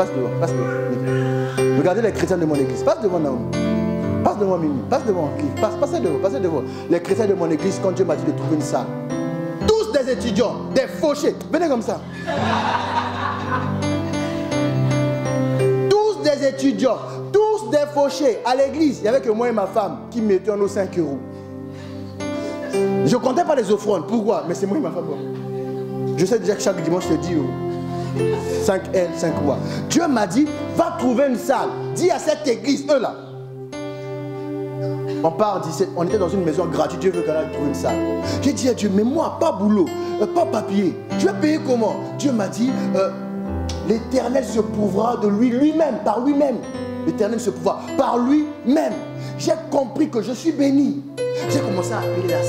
Regardez les chrétiens de mon église. Passe devant Naomi. Passe devant Mimi. Passe devant Cliff. Passez devant. Les chrétiens de mon église, quand Dieu m'a dit de trouver une salle. Tous des étudiants, des fauchés. Venez comme ça. Tous des étudiants, tous des fauchés. À l'église, il n'y avait que moi et ma femme qui mettaient nos 5 €. Je ne comptais pas les offrandes. Pourquoi? Mais c'est moi et ma femme. Je sais déjà que chaque dimanche, je te dis 5 L, 5 rois. Dieu m'a dit, va trouver une salle. Dis à cette église, eux là. On était dans une maison gratuite. Dieu veut qu'on aille trouver une salle. J'ai dit à Dieu, mais moi, pas boulot, pas papier. Je vais payer comment? Dieu m'a dit, l'Éternel se prouvera de lui-même, par lui-même. L'Éternel se prouvera par lui-même. J'ai compris que je suis béni. J'ai commencé à appeler la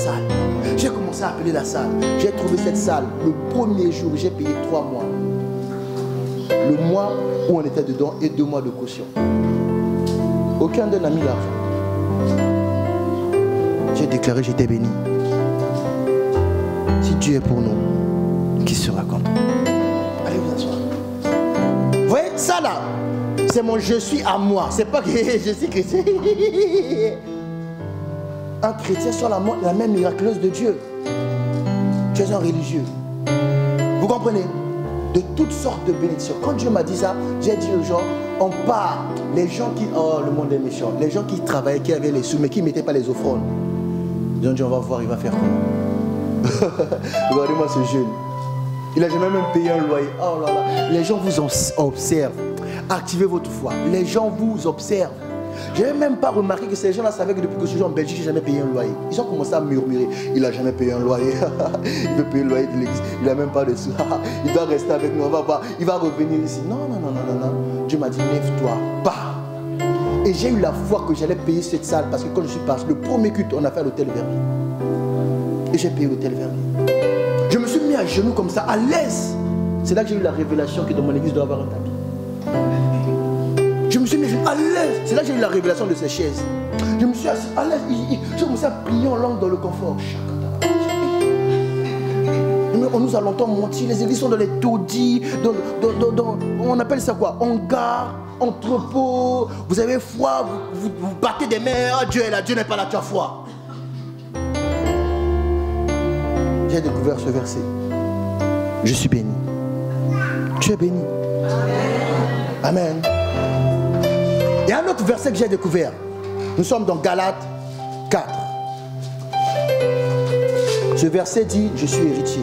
salle. J'ai trouvé cette salle. Le premier jour, j'ai payé 3 mois. le mois où on était dedans et 2 mois de caution. Aucun d'eux n'a mis l'argent. J'ai déclaré, j'étais béni. Si Dieu est pour nous, qui sera contre nous? Allez vous asseoir. Vous voyez, ça là, c'est mon je suis à moi. C'est pas que je suis chrétien. Un chrétien sur la main miraculeuse de Dieu. Tu es un religieux. Vous comprenez? De toutes sortes de bénédictions. Quand Dieu m'a dit ça, j'ai dit aux gens, on part. Les gens qui... Oh, le monde est méchant. Les gens qui travaillaient, qui avaient les sous, mais qui ne mettaient pas les offrandes. Ils ont dit, on va voir, il va faire comment? Regardez-moi ce jeune. Il n'a jamais même payé un loyer. Oh là là. Les gens vous observent. Activez votre foi. Les gens vous observent. Je n'avais même pas remarqué que ces gens-là savaient que depuis que je suis en Belgique, je n'ai jamais payé un loyer. Ils ont commencé à murmurer. Il n'a jamais payé un loyer. Il veut payer le loyer de l'église. Il n'a même pas de sous. Il doit rester avec nous. On va voir. Il va revenir ici. Non, non, non, non, non, non. Dieu m'a dit, lève-toi, pars. Et j'ai eu la foi que j'allais payer cette salle parce que quand je suis parti, le premier culte, on a fait à l'hôtel Vernier. Et j'ai payé l'hôtel Vernier. Je me suis mis à genoux comme ça, à l'aise. C'est là que j'ai eu la révélation que dans mon église, il doit y avoir un tapis. Je me suis mis à l'aise. C'est là que j'ai eu la révélation de ces chaises. Je me suis assis à l'aise. J'ai commencé à prier en langue dans le confort. On nous a longtemps menti. Les églises sont dans les taudis, on appelle ça quoi? Hangar, entrepôt. Vous avez foi, vous battez des mains. Dieu est là, Dieu n'est pas là, tu as foi. J'ai découvert ce verset. Je suis béni. Tu es béni. Amen. Il y a un autre verset que j'ai découvert. Nous sommes dans Galates 4. Ce verset dit, je suis héritier.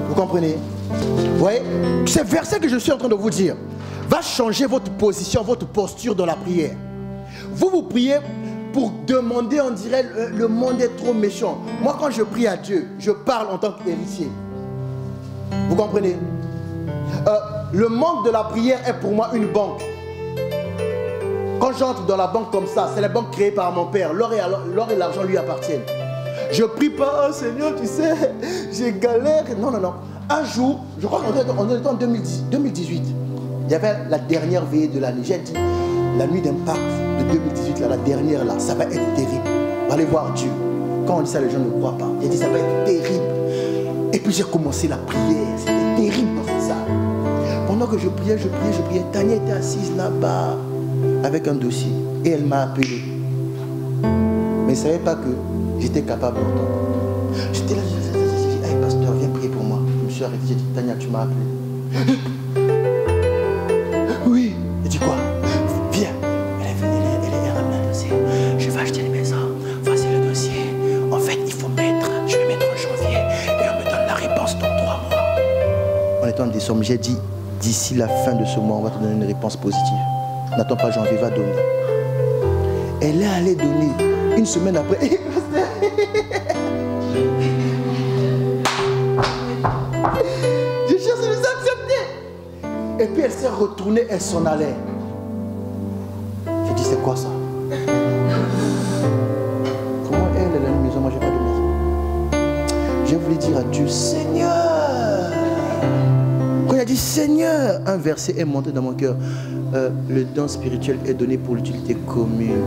Vous comprenez? Vous voyez? Ce verset que je suis en train de vous dire va changer votre position, votre posture dans la prière. Vous priez pour demander, on dirait, le monde est trop méchant. Moi, quand je prie à Dieu, je parle en tant qu'héritier. Vous comprenez? Le monde de la prière est pour moi une banque. Quand j'entre dans la banque comme ça, c'est la banque créée par mon père. L'or et l'argent lui appartiennent. Je prie pas, oh Seigneur, tu sais, j'ai galère. Non, non, non. Un jour, je crois qu'on était en 2018. Il y avait la dernière veillée de l'année. J'ai dit, la nuit d'impact de 2018, là, la dernière, là, ça va être terrible. On va aller voir Dieu. Quand on dit ça, les gens ne croient pas. J'ai dit, ça va être terrible. Et puis j'ai commencé la prière. C'était terrible dans cette salle. Pendant que je priais, Tania était assise là-bas avec un dossier. Et elle m'a appelé. Mais elle ne savait pas que j'étais capable d'entendre. J'étais là, j'ai dit, hey pasteur, viens prier pour moi. Je me suis arrêté, j'ai dit, Tania, tu m'as appelé. Oui. J'ai dit quoi? Viens. Elle est ramenée un dossier. Je vais acheter une maison. Voici le dossier. En fait, il faut mettre, je vais mettre en janvier. Et on me donne la réponse dans 3 mois. On est en décembre, j'ai dit, d'ici la fin de ce mois, on va te donner une réponse positive. N'attends pas janvier, va donner. Elle est allée donner. Une semaine après, j'ai cherché de s'accepter. Et puis elle s'est retournée, elle s'en allait. J'ai dit, c'est quoi ça? Comment elle a une maison, moi j'ai pas de maison. J'ai voulu dire à Dieu, Seigneur. Quand il a dit Seigneur, un verset est monté dans mon cœur. Le don spirituel est donné pour l'utilité commune.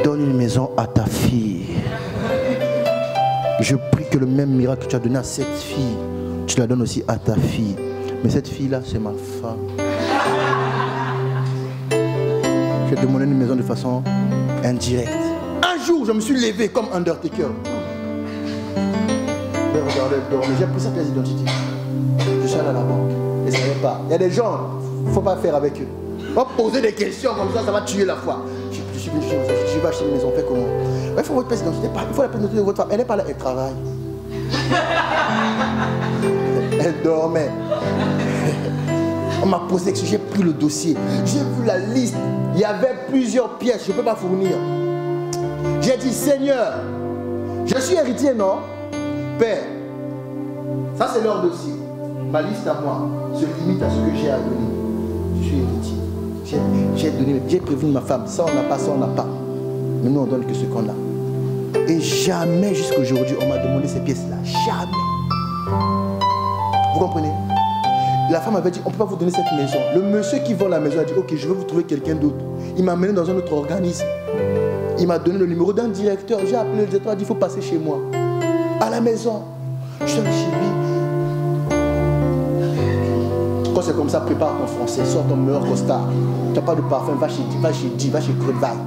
Donne une maison à ta fille. Je prie que le même miracle que tu as donné à cette fille, tu la donnes aussi à ta fille. Mais cette fille-là, c'est ma femme. J'ai demandé une maison de façon indirecte. Un jour, je me suis levé comme Undertaker. Je regardais dormir. J'ai pris sa pièce d'identité. Je suis allé à la banque. Je ne savais pas. Il y a des gens, il ne faut pas faire avec eux. On va poser des questions comme ça va tuer la foi. Je vais acheter une maison, on fait comment? Il faut votre pièce d'identité. Il faut la pièce d'identité de votre femme. Elle n'est pas là, elle travaille. Elle dormait. On m'a posé que j'ai pris le dossier. J'ai vu la liste. Il y avait plusieurs pièces, je ne peux pas fournir. J'ai dit, Seigneur, je suis héritier, non? Père, ça c'est leur dossier. Ma liste à moi se limite à ce que j'ai à donner. Je suis héritier. J'ai prévenu ma femme, ça on n'a pas, ça on n'a pas. Mais nous on donne que ce qu'on a. Et jamais jusqu'à aujourd'hui on m'a demandé ces pièces-là. Jamais. Vous comprenez? La femme avait dit, on ne peut pas vous donner cette maison. Le monsieur qui vend la maison a dit, ok, je vais vous trouver quelqu'un d'autre. Il m'a amené dans un autre organisme. Il m'a donné le numéro d'un directeur. J'ai appelé le directeur, il a dit, il faut passer chez moi. À la maison. Je suis allé chez lui. Quand c'est comme ça, prépare ton français, sors ton meilleur costard. Tu n'as pas de parfum, va chez Di, va chez Crevaille.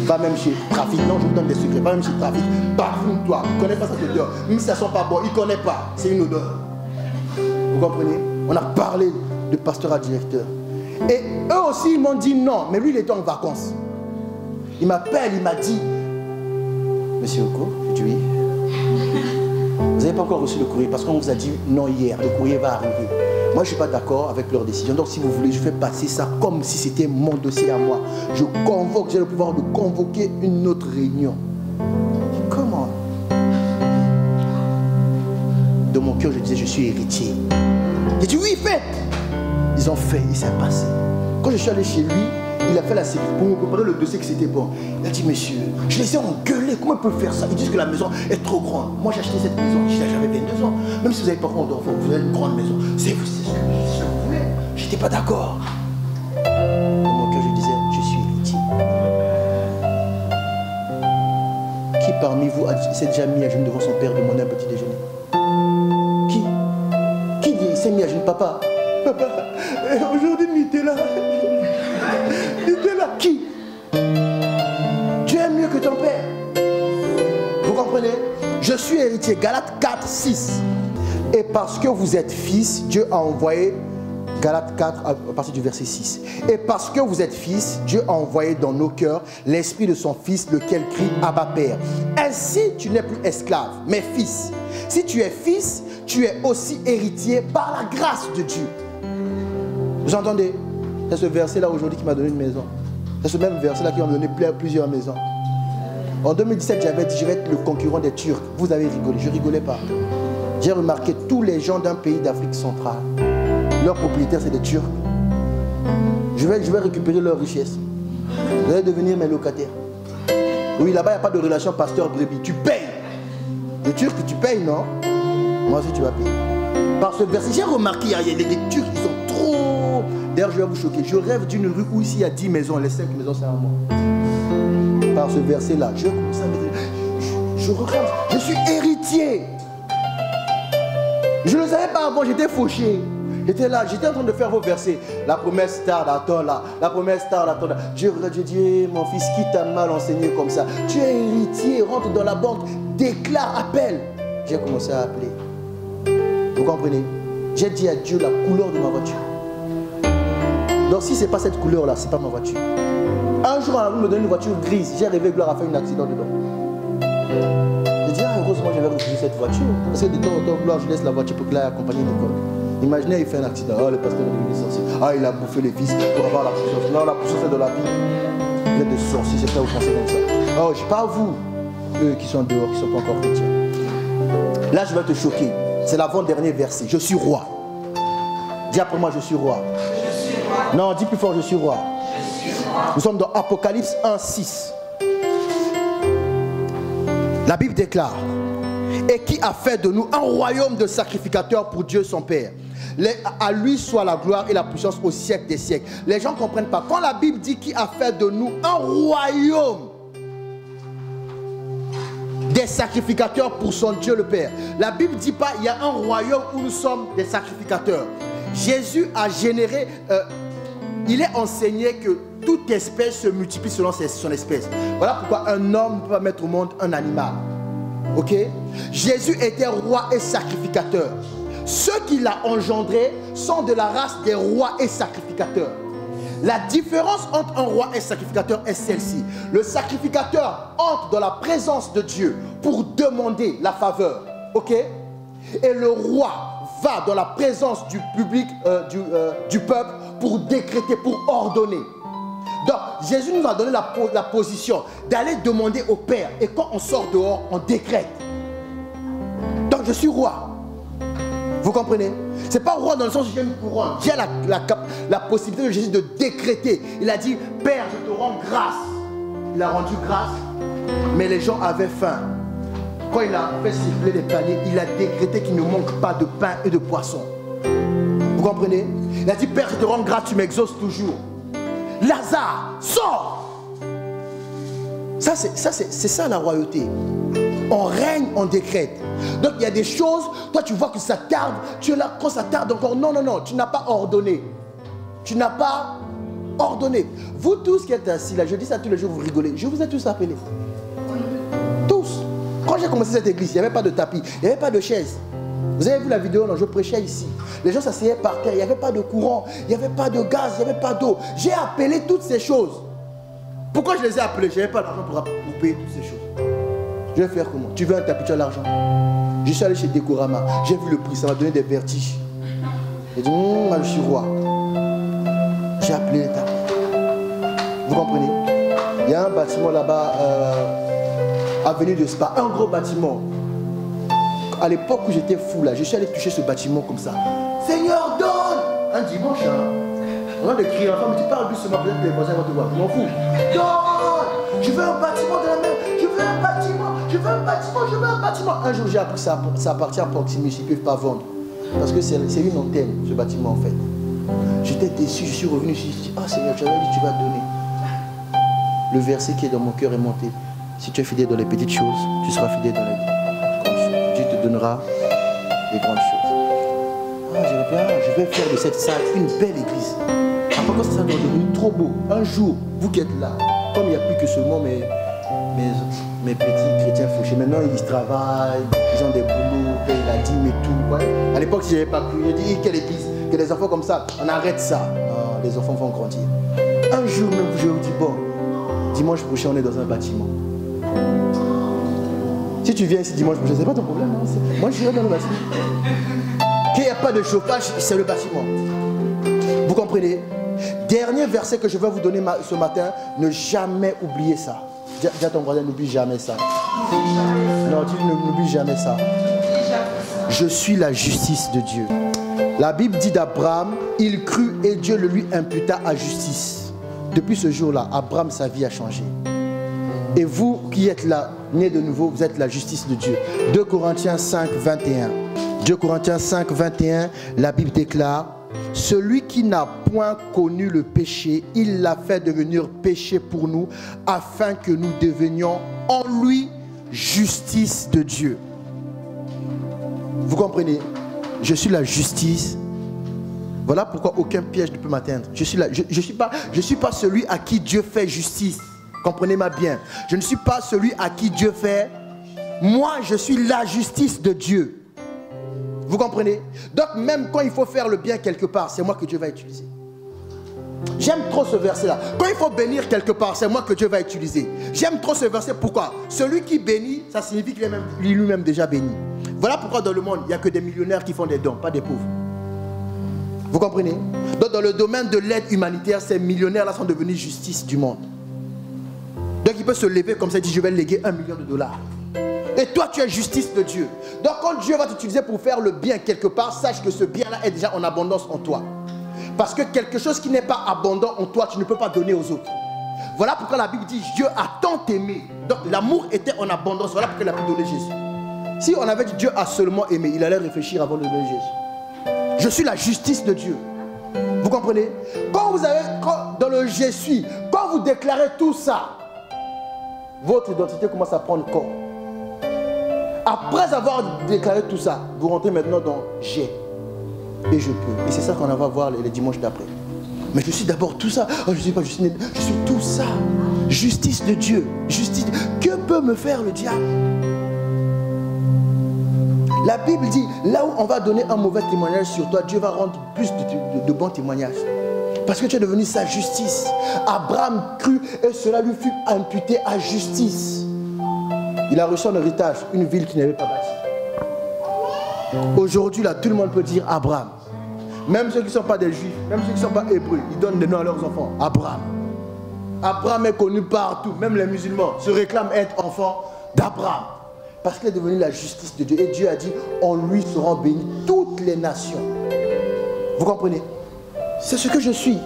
Va même chez Trafic. Non, je vous donne des secrets. Va même chez Trafic. Parfume-toi. Il ne connaît pas cette odeur. Même si ça ne sent pas bon, il ne connaît pas. C'est une odeur. Vous comprenez? On a parlé de pasteur à directeur. Et eux aussi, ils m'ont dit non. Mais lui, il était en vacances. Il m'appelle, il m'a dit, Monsieur Oko, je dis oui. Vous n'avez pas encore reçu le courrier parce qu'on vous a dit non hier. Le courrier va arriver. Moi, je ne suis pas d'accord avec leur décision. Donc, si vous voulez, je fais passer ça comme si c'était mon dossier à moi. Je convoque, j'ai le pouvoir de convoquer une autre réunion. Comment? Dans mon cœur, je disais, je suis héritier. J'ai dit, oui, faites. Ils ont fait, il s'est passé. Quand je suis allé chez lui, il a fait la sécurité pour me préparer le dossier que c'était bon. Il a dit, monsieur, je les ai engueulés, comment ils peuvent faire ça? Ils disent que la maison est trop grande. Moi, j'ai acheté cette maison, j'avais 22 ans. Même si vous n'avez pas grand d'enfants, vous avez une grande maison. C'est ce que vous voulez. Je n'étais pas d'accord. Dans mon cœur, je disais, je suis héritier. Qui parmi vous s'est déjà mis à genoux devant son père demander un petit déjeuner? Qui dit, il s'est mis à genoux? Papa, aujourd'hui, il était là. Qui? Tu es mieux que ton père. Vous comprenez? Je suis héritier. Galates 4, 6. Et parce que vous êtes fils, Dieu a envoyé, Galates 4 à partir du verset 6. Et parce que vous êtes fils, Dieu a envoyé dans nos cœurs l'esprit de son fils, lequel crie Abba Père. Ainsi, tu n'es plus esclave, mais fils. Si tu es fils, tu es aussi héritier par la grâce de Dieu. Vous entendez? C'est ce verset-là aujourd'hui qui m'a donné une maison. C'est ce même verset-là qui m'a donné plusieurs maisons. En 2017, j'avais dit, je vais être le concurrent des Turcs. Vous avez rigolé, je ne rigolais pas. J'ai remarqué tous les gens d'un pays d'Afrique centrale. Leurs propriétaires, c'est des Turcs. Je vais récupérer leurs richesses. Vous allez devenir mes locataires. Oui, là-bas, il n'y a pas de relation pasteur-brebis. Tu payes. Les Turcs, tu payes, non? Moi aussi, tu vas payer. Par ce verset, j'ai remarqué, il y a des Turcs qui sont trop... D'ailleurs, je vais vous choquer. Je rêve d'une rue où ici il y a 10 maisons. Les 5 maisons, c'est à moi. Par ce verset-là, je commence à me dire, je regarde, je suis héritier. Je ne le savais pas avant, j'étais fauché. J'étais là, j'étais en train de faire vos versets. La promesse tarde, attends là. La promesse tarde, attends là. Je dis, mon fils, qui t'a mal enseigné comme ça? Tu es héritier, rentre dans la banque, déclare, appelle. J'ai commencé à appeler. Vous comprenez? J'ai dit à Dieu la couleur de ma voiture. Donc si ce n'est pas cette couleur-là, ce n'est pas ma voiture. Un jour, on a voulu me donner une voiture grise. J'ai rêvé que Gloire a fait un accident dedans. J'ai dit, heureusement, j'avais refusé cette voiture. Parce que de temps en temps, Gloire, je laisse la voiture pour que Gloire accompagne l'école. Imaginez, il fait un accident. Oh, le pasteur est devenu sorcier. Ah, il a bouffé les fils pour avoir la puissance. Non, la puissance c'est de la Bible. Vous êtes des sorciers, c'est ça, vous pensez comme ça. Oh, je parle à vous, eux qui sont dehors, qui ne sont pas encore chrétiens. Là, je vais te choquer. C'est l'avant-dernier verset. Je suis roi. Dis après moi, je suis roi. Non, dis plus fort, je suis roi. Nous sommes dans Apocalypse 1, 6. La Bible déclare, et qui a fait de nous un royaume de sacrificateurs pour Dieu son Père. À lui soit la gloire et la puissance au siècle des siècles. Les gens ne comprennent pas. Quand la Bible dit qui a fait de nous un royaume des sacrificateurs pour son Dieu le Père. La Bible ne dit pas il y a un royaume où nous sommes des sacrificateurs. Jésus a généré, il est enseigné que toute espèce se multiplie selon son espèce. Voilà pourquoi un homme ne peut pas mettre au monde un animal. Ok? Jésus était roi et sacrificateur. Ceux qui l'ont engendré sont de la race des rois et sacrificateurs. La différence entre un roi et un sacrificateur est celle-ci. Le sacrificateur entre dans la présence de Dieu pour demander la faveur. Ok? Et le roi va dans la présence du public, du peuple pour décréter, pour ordonner. Donc, Jésus nous a donné la position d'aller demander au Père. Et quand on sort dehors, on décrète. Donc, je suis roi. Vous comprenez? Ce n'est pas roi dans le sens où j'ai une couronne. J'ai la possibilité de Jésus de décréter. Il a dit, Père, je te rends grâce. Il a rendu grâce, mais les gens avaient faim. Quand il a fait siffler les paniers, il a décrété qu'il ne manque pas de pain et de poisson. Vous Vous comprenez? Il a dit, Père, je te rends grâce, tu m'exauces toujours. Lazare, sors. Ça, c'est ça la royauté. On règne, on décrète. Donc il y a des choses, toi tu vois que ça tarde, tu es là, quand ça tarde encore, non, non, non, tu n'as pas ordonné. Tu n'as pas ordonné. Vous tous qui êtes assis là, je dis ça tous les jours, vous rigolez, je vous ai tous appelés. Tous. Quand j'ai commencé cette église, il n'y avait pas de tapis, il n'y avait pas de chaise. Vous avez vu la vidéo, non, je prêchais ici. Les gens s'asseyaient par terre, il n'y avait pas de courant, il n'y avait pas de gaz, il n'y avait pas d'eau. J'ai appelé toutes ces choses. Pourquoi je les ai appelées? Je n'avais pas d'argent pour payer toutes ces choses. Je vais faire comment? Tu veux un tapis, tu as l'argent. Je suis allé chez Decorama, j'ai vu le prix, ça m'a donné des vertiges. J'ai dit, moi je suis roi. J'ai appelé les tapis. Vous comprenez? Il y a un bâtiment là-bas, avenue de Spa, un gros bâtiment. À l'époque où j'étais fou là, je suis allé toucher ce bâtiment comme ça. Seigneur, donne! Un dimanche, hein. On a de crier, la femme me dit, parle doucement, peut-être que les voisins vont te voir. Je m'en fous. Donne! Je veux un bâtiment de la mer, je veux un bâtiment, je veux un bâtiment, je veux un bâtiment. Un jour j'ai appris ça appartient à Proximus, ils ne peuvent pas vendre. Parce que c'est une antenne, ce bâtiment en fait. J'étais déçu, je suis revenu, je me suis dit, ah Seigneur, tu avais dit tu vas donner. Le verset qui est dans mon cœur est monté. Si tu es fidèle dans les petites choses, tu seras fidèle dans les grandes choses. Dieu te donnera les grandes choses. Ah, je vais faire de cette salle une belle église. Après quand ça doit devenir trop beau. Un jour, vous qui êtes là, comme il n'y a plus que seulement mes petits chrétiens fauchés, maintenant ils travaillent, ils ont des boulots, payent la dîme et tout. Ouais. À l'époque, si je n'avais pas cru, j'ai dit, quelle église, que les enfants comme ça, on arrête ça. Non, les enfants vont grandir. Un jour même, je vous dis, bon, dimanche prochain, on est dans un bâtiment. Si tu viens ici dimanche prochain, c'est pas ton problème. Hein, moi, je suis dans le bâtiment. Qu'il n'y a pas de chauffage, c'est le bâtiment. Vous comprenez? Dernier verset que je vais vous donner ce matin, ne jamais oublier ça. Dis à ton voisin, n'oublie jamais ça. Non, dis n'oublie jamais ça. Je suis la justice de Dieu. La Bible dit d'Abraham, il crut et Dieu le lui imputa à justice. Depuis ce jour-là, Abraham, sa vie a changé. Et vous qui êtes là, nés de nouveau, vous êtes la justice de Dieu. 2 Corinthiens 5, 21. 2 Corinthiens 5, 21, la Bible déclare, celui qui n'a point connu le péché, il l'a fait devenir péché pour nous, afin que nous devenions en lui justice de Dieu. Vous comprenez? Je suis la justice. Voilà pourquoi aucun piège ne peut m'atteindre. Je suis pas celui à qui Dieu fait justice. Comprenez-moi bien. Je ne suis pas celui à qui Dieu fait. Moi, je suis la justice de Dieu. Vous comprenez? Donc même quand il faut faire le bien quelque part, c'est moi que Dieu va utiliser. J'aime trop ce verset-là. Quand il faut bénir quelque part, c'est moi que Dieu va utiliser. J'aime trop ce verset. Pourquoi? Celui qui bénit, ça signifie qu'il est lui-même déjà béni. Voilà pourquoi dans le monde, il n'y a que des millionnaires qui font des dons, pas des pauvres. Vous comprenez? Donc dans le domaine de l'aide humanitaire, ces millionnaires-là sont devenus justice du monde. Donc il peut se lever comme ça et dire, je vais léguer $1 million. Et toi, tu es justice de Dieu. Donc quand Dieu va t'utiliser pour faire le bien quelque part, sache que ce bien-là est déjà en abondance en toi. Parce que quelque chose qui n'est pas abondant en toi, tu ne peux pas donner aux autres. Voilà pourquoi la Bible dit, Dieu a tant aimé. Donc l'amour était en abondance. Voilà pourquoi il a pu donner Jésus. Si on avait dit Dieu a seulement aimé, il allait réfléchir avant de donner Jésus. Je suis la justice de Dieu. Vous comprenez? Dans le je suis, quand vous déclarez tout ça, votre identité commence à prendre corps. Après avoir déclaré tout ça, vous rentrez maintenant dans j'ai et je peux. Et c'est ça qu'on va voir les dimanches d'après. Mais je suis d'abord tout ça. Oh, je ne suis pas juste né. Je suis tout ça. Justice de Dieu. Justice. Que peut me faire le diable? La Bible dit, là où on va donner un mauvais témoignage sur toi, Dieu va rendre plus de bons témoignages. Parce que tu es devenu sa justice. Abraham crut et cela lui fut imputé à justice. Il a reçu en héritage une ville qu'il n'avait pas bâtie. Aujourd'hui, là, tout le monde peut dire Abraham. Même ceux qui ne sont pas des juifs, même ceux qui ne sont pas hébreux, ils donnent des noms à leurs enfants. Abraham. Abraham est connu partout. Même les musulmans se réclament être enfants d'Abraham. Parce qu'il est devenu la justice de Dieu. Et Dieu a dit, en lui seront bénies toutes les nations. Vous comprenez? C'est ce que je suis.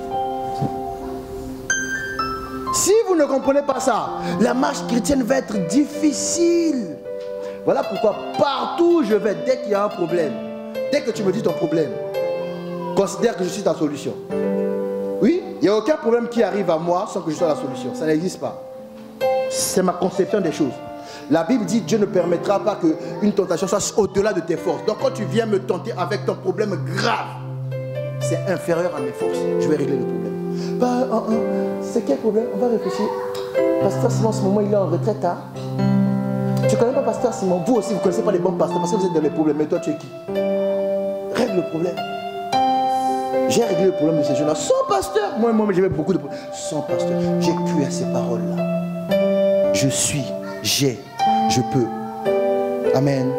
Si vous ne comprenez pas ça, la marche chrétienne va être difficile. Voilà pourquoi partout où je vais, dès qu'il y a un problème, dès que tu me dis ton problème, considère que je suis ta solution. Oui, il n'y a aucun problème qui arrive à moi sans que je sois la solution. Ça n'existe pas. C'est ma conception des choses. La Bible dit Dieu ne permettra pas qu'une tentation soit au-delà de tes forces. Donc quand tu viens me tenter avec ton problème grave, c'est inférieur à mes forces. Je vais régler le problème. C'est quel problème? On va réfléchir. Pasteur Simon, en ce moment, il est en retraite. Hein? Tu ne connais pas Pasteur Simon? Vous aussi, vous ne connaissez pas les bons pasteurs parce que vous êtes dans les problèmes. Mais toi, tu es qui? Règle le problème. J'ai réglé le problème de ces gens-là sans pasteur. Moi, j'avais beaucoup de problèmes. Sans pasteur. J'ai cru à ces paroles-là. Je suis, j'ai, je peux. Amen.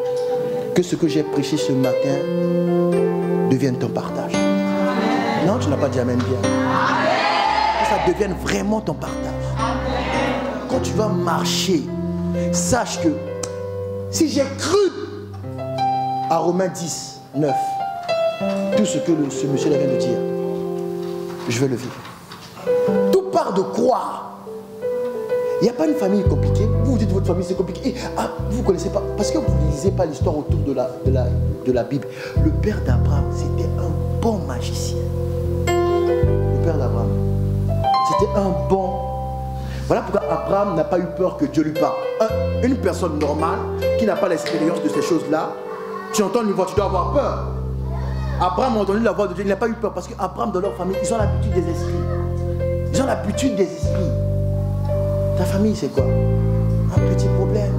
Que ce que j'ai prêché ce matin devienne ton partage. Amen. Non, tu n'as pas dit amen bien. Amen. Que ça devienne vraiment ton partage. Amen. Quand tu vas marcher, sache que si j'ai cru à Romains 10, 9, tout ce que ce monsieur vient de dire, je vais le vivre. Tout part de croire. Il n'y a pas une famille compliquée. Vous dites que votre famille c'est compliqué. Et, vous ne connaissez pas, parce que vous ne lisez pas l'histoire autour de la Bible. Le père d'Abraham, c'était un bon magicien. Le père d'Abraham, c'était un bon. Voilà pourquoi Abraham n'a pas eu peur que Dieu lui parle. Une personne normale qui n'a pas l'expérience de ces choses-là, tu entends une voix, tu dois avoir peur. Abraham a entendu la voix de Dieu, il n'a pas eu peur parce qu'Abraham, dans leur famille, ils ont l'habitude des esprits. Ils ont l'habitude des esprits. Ta famille, c'est quoi? Un petit problème.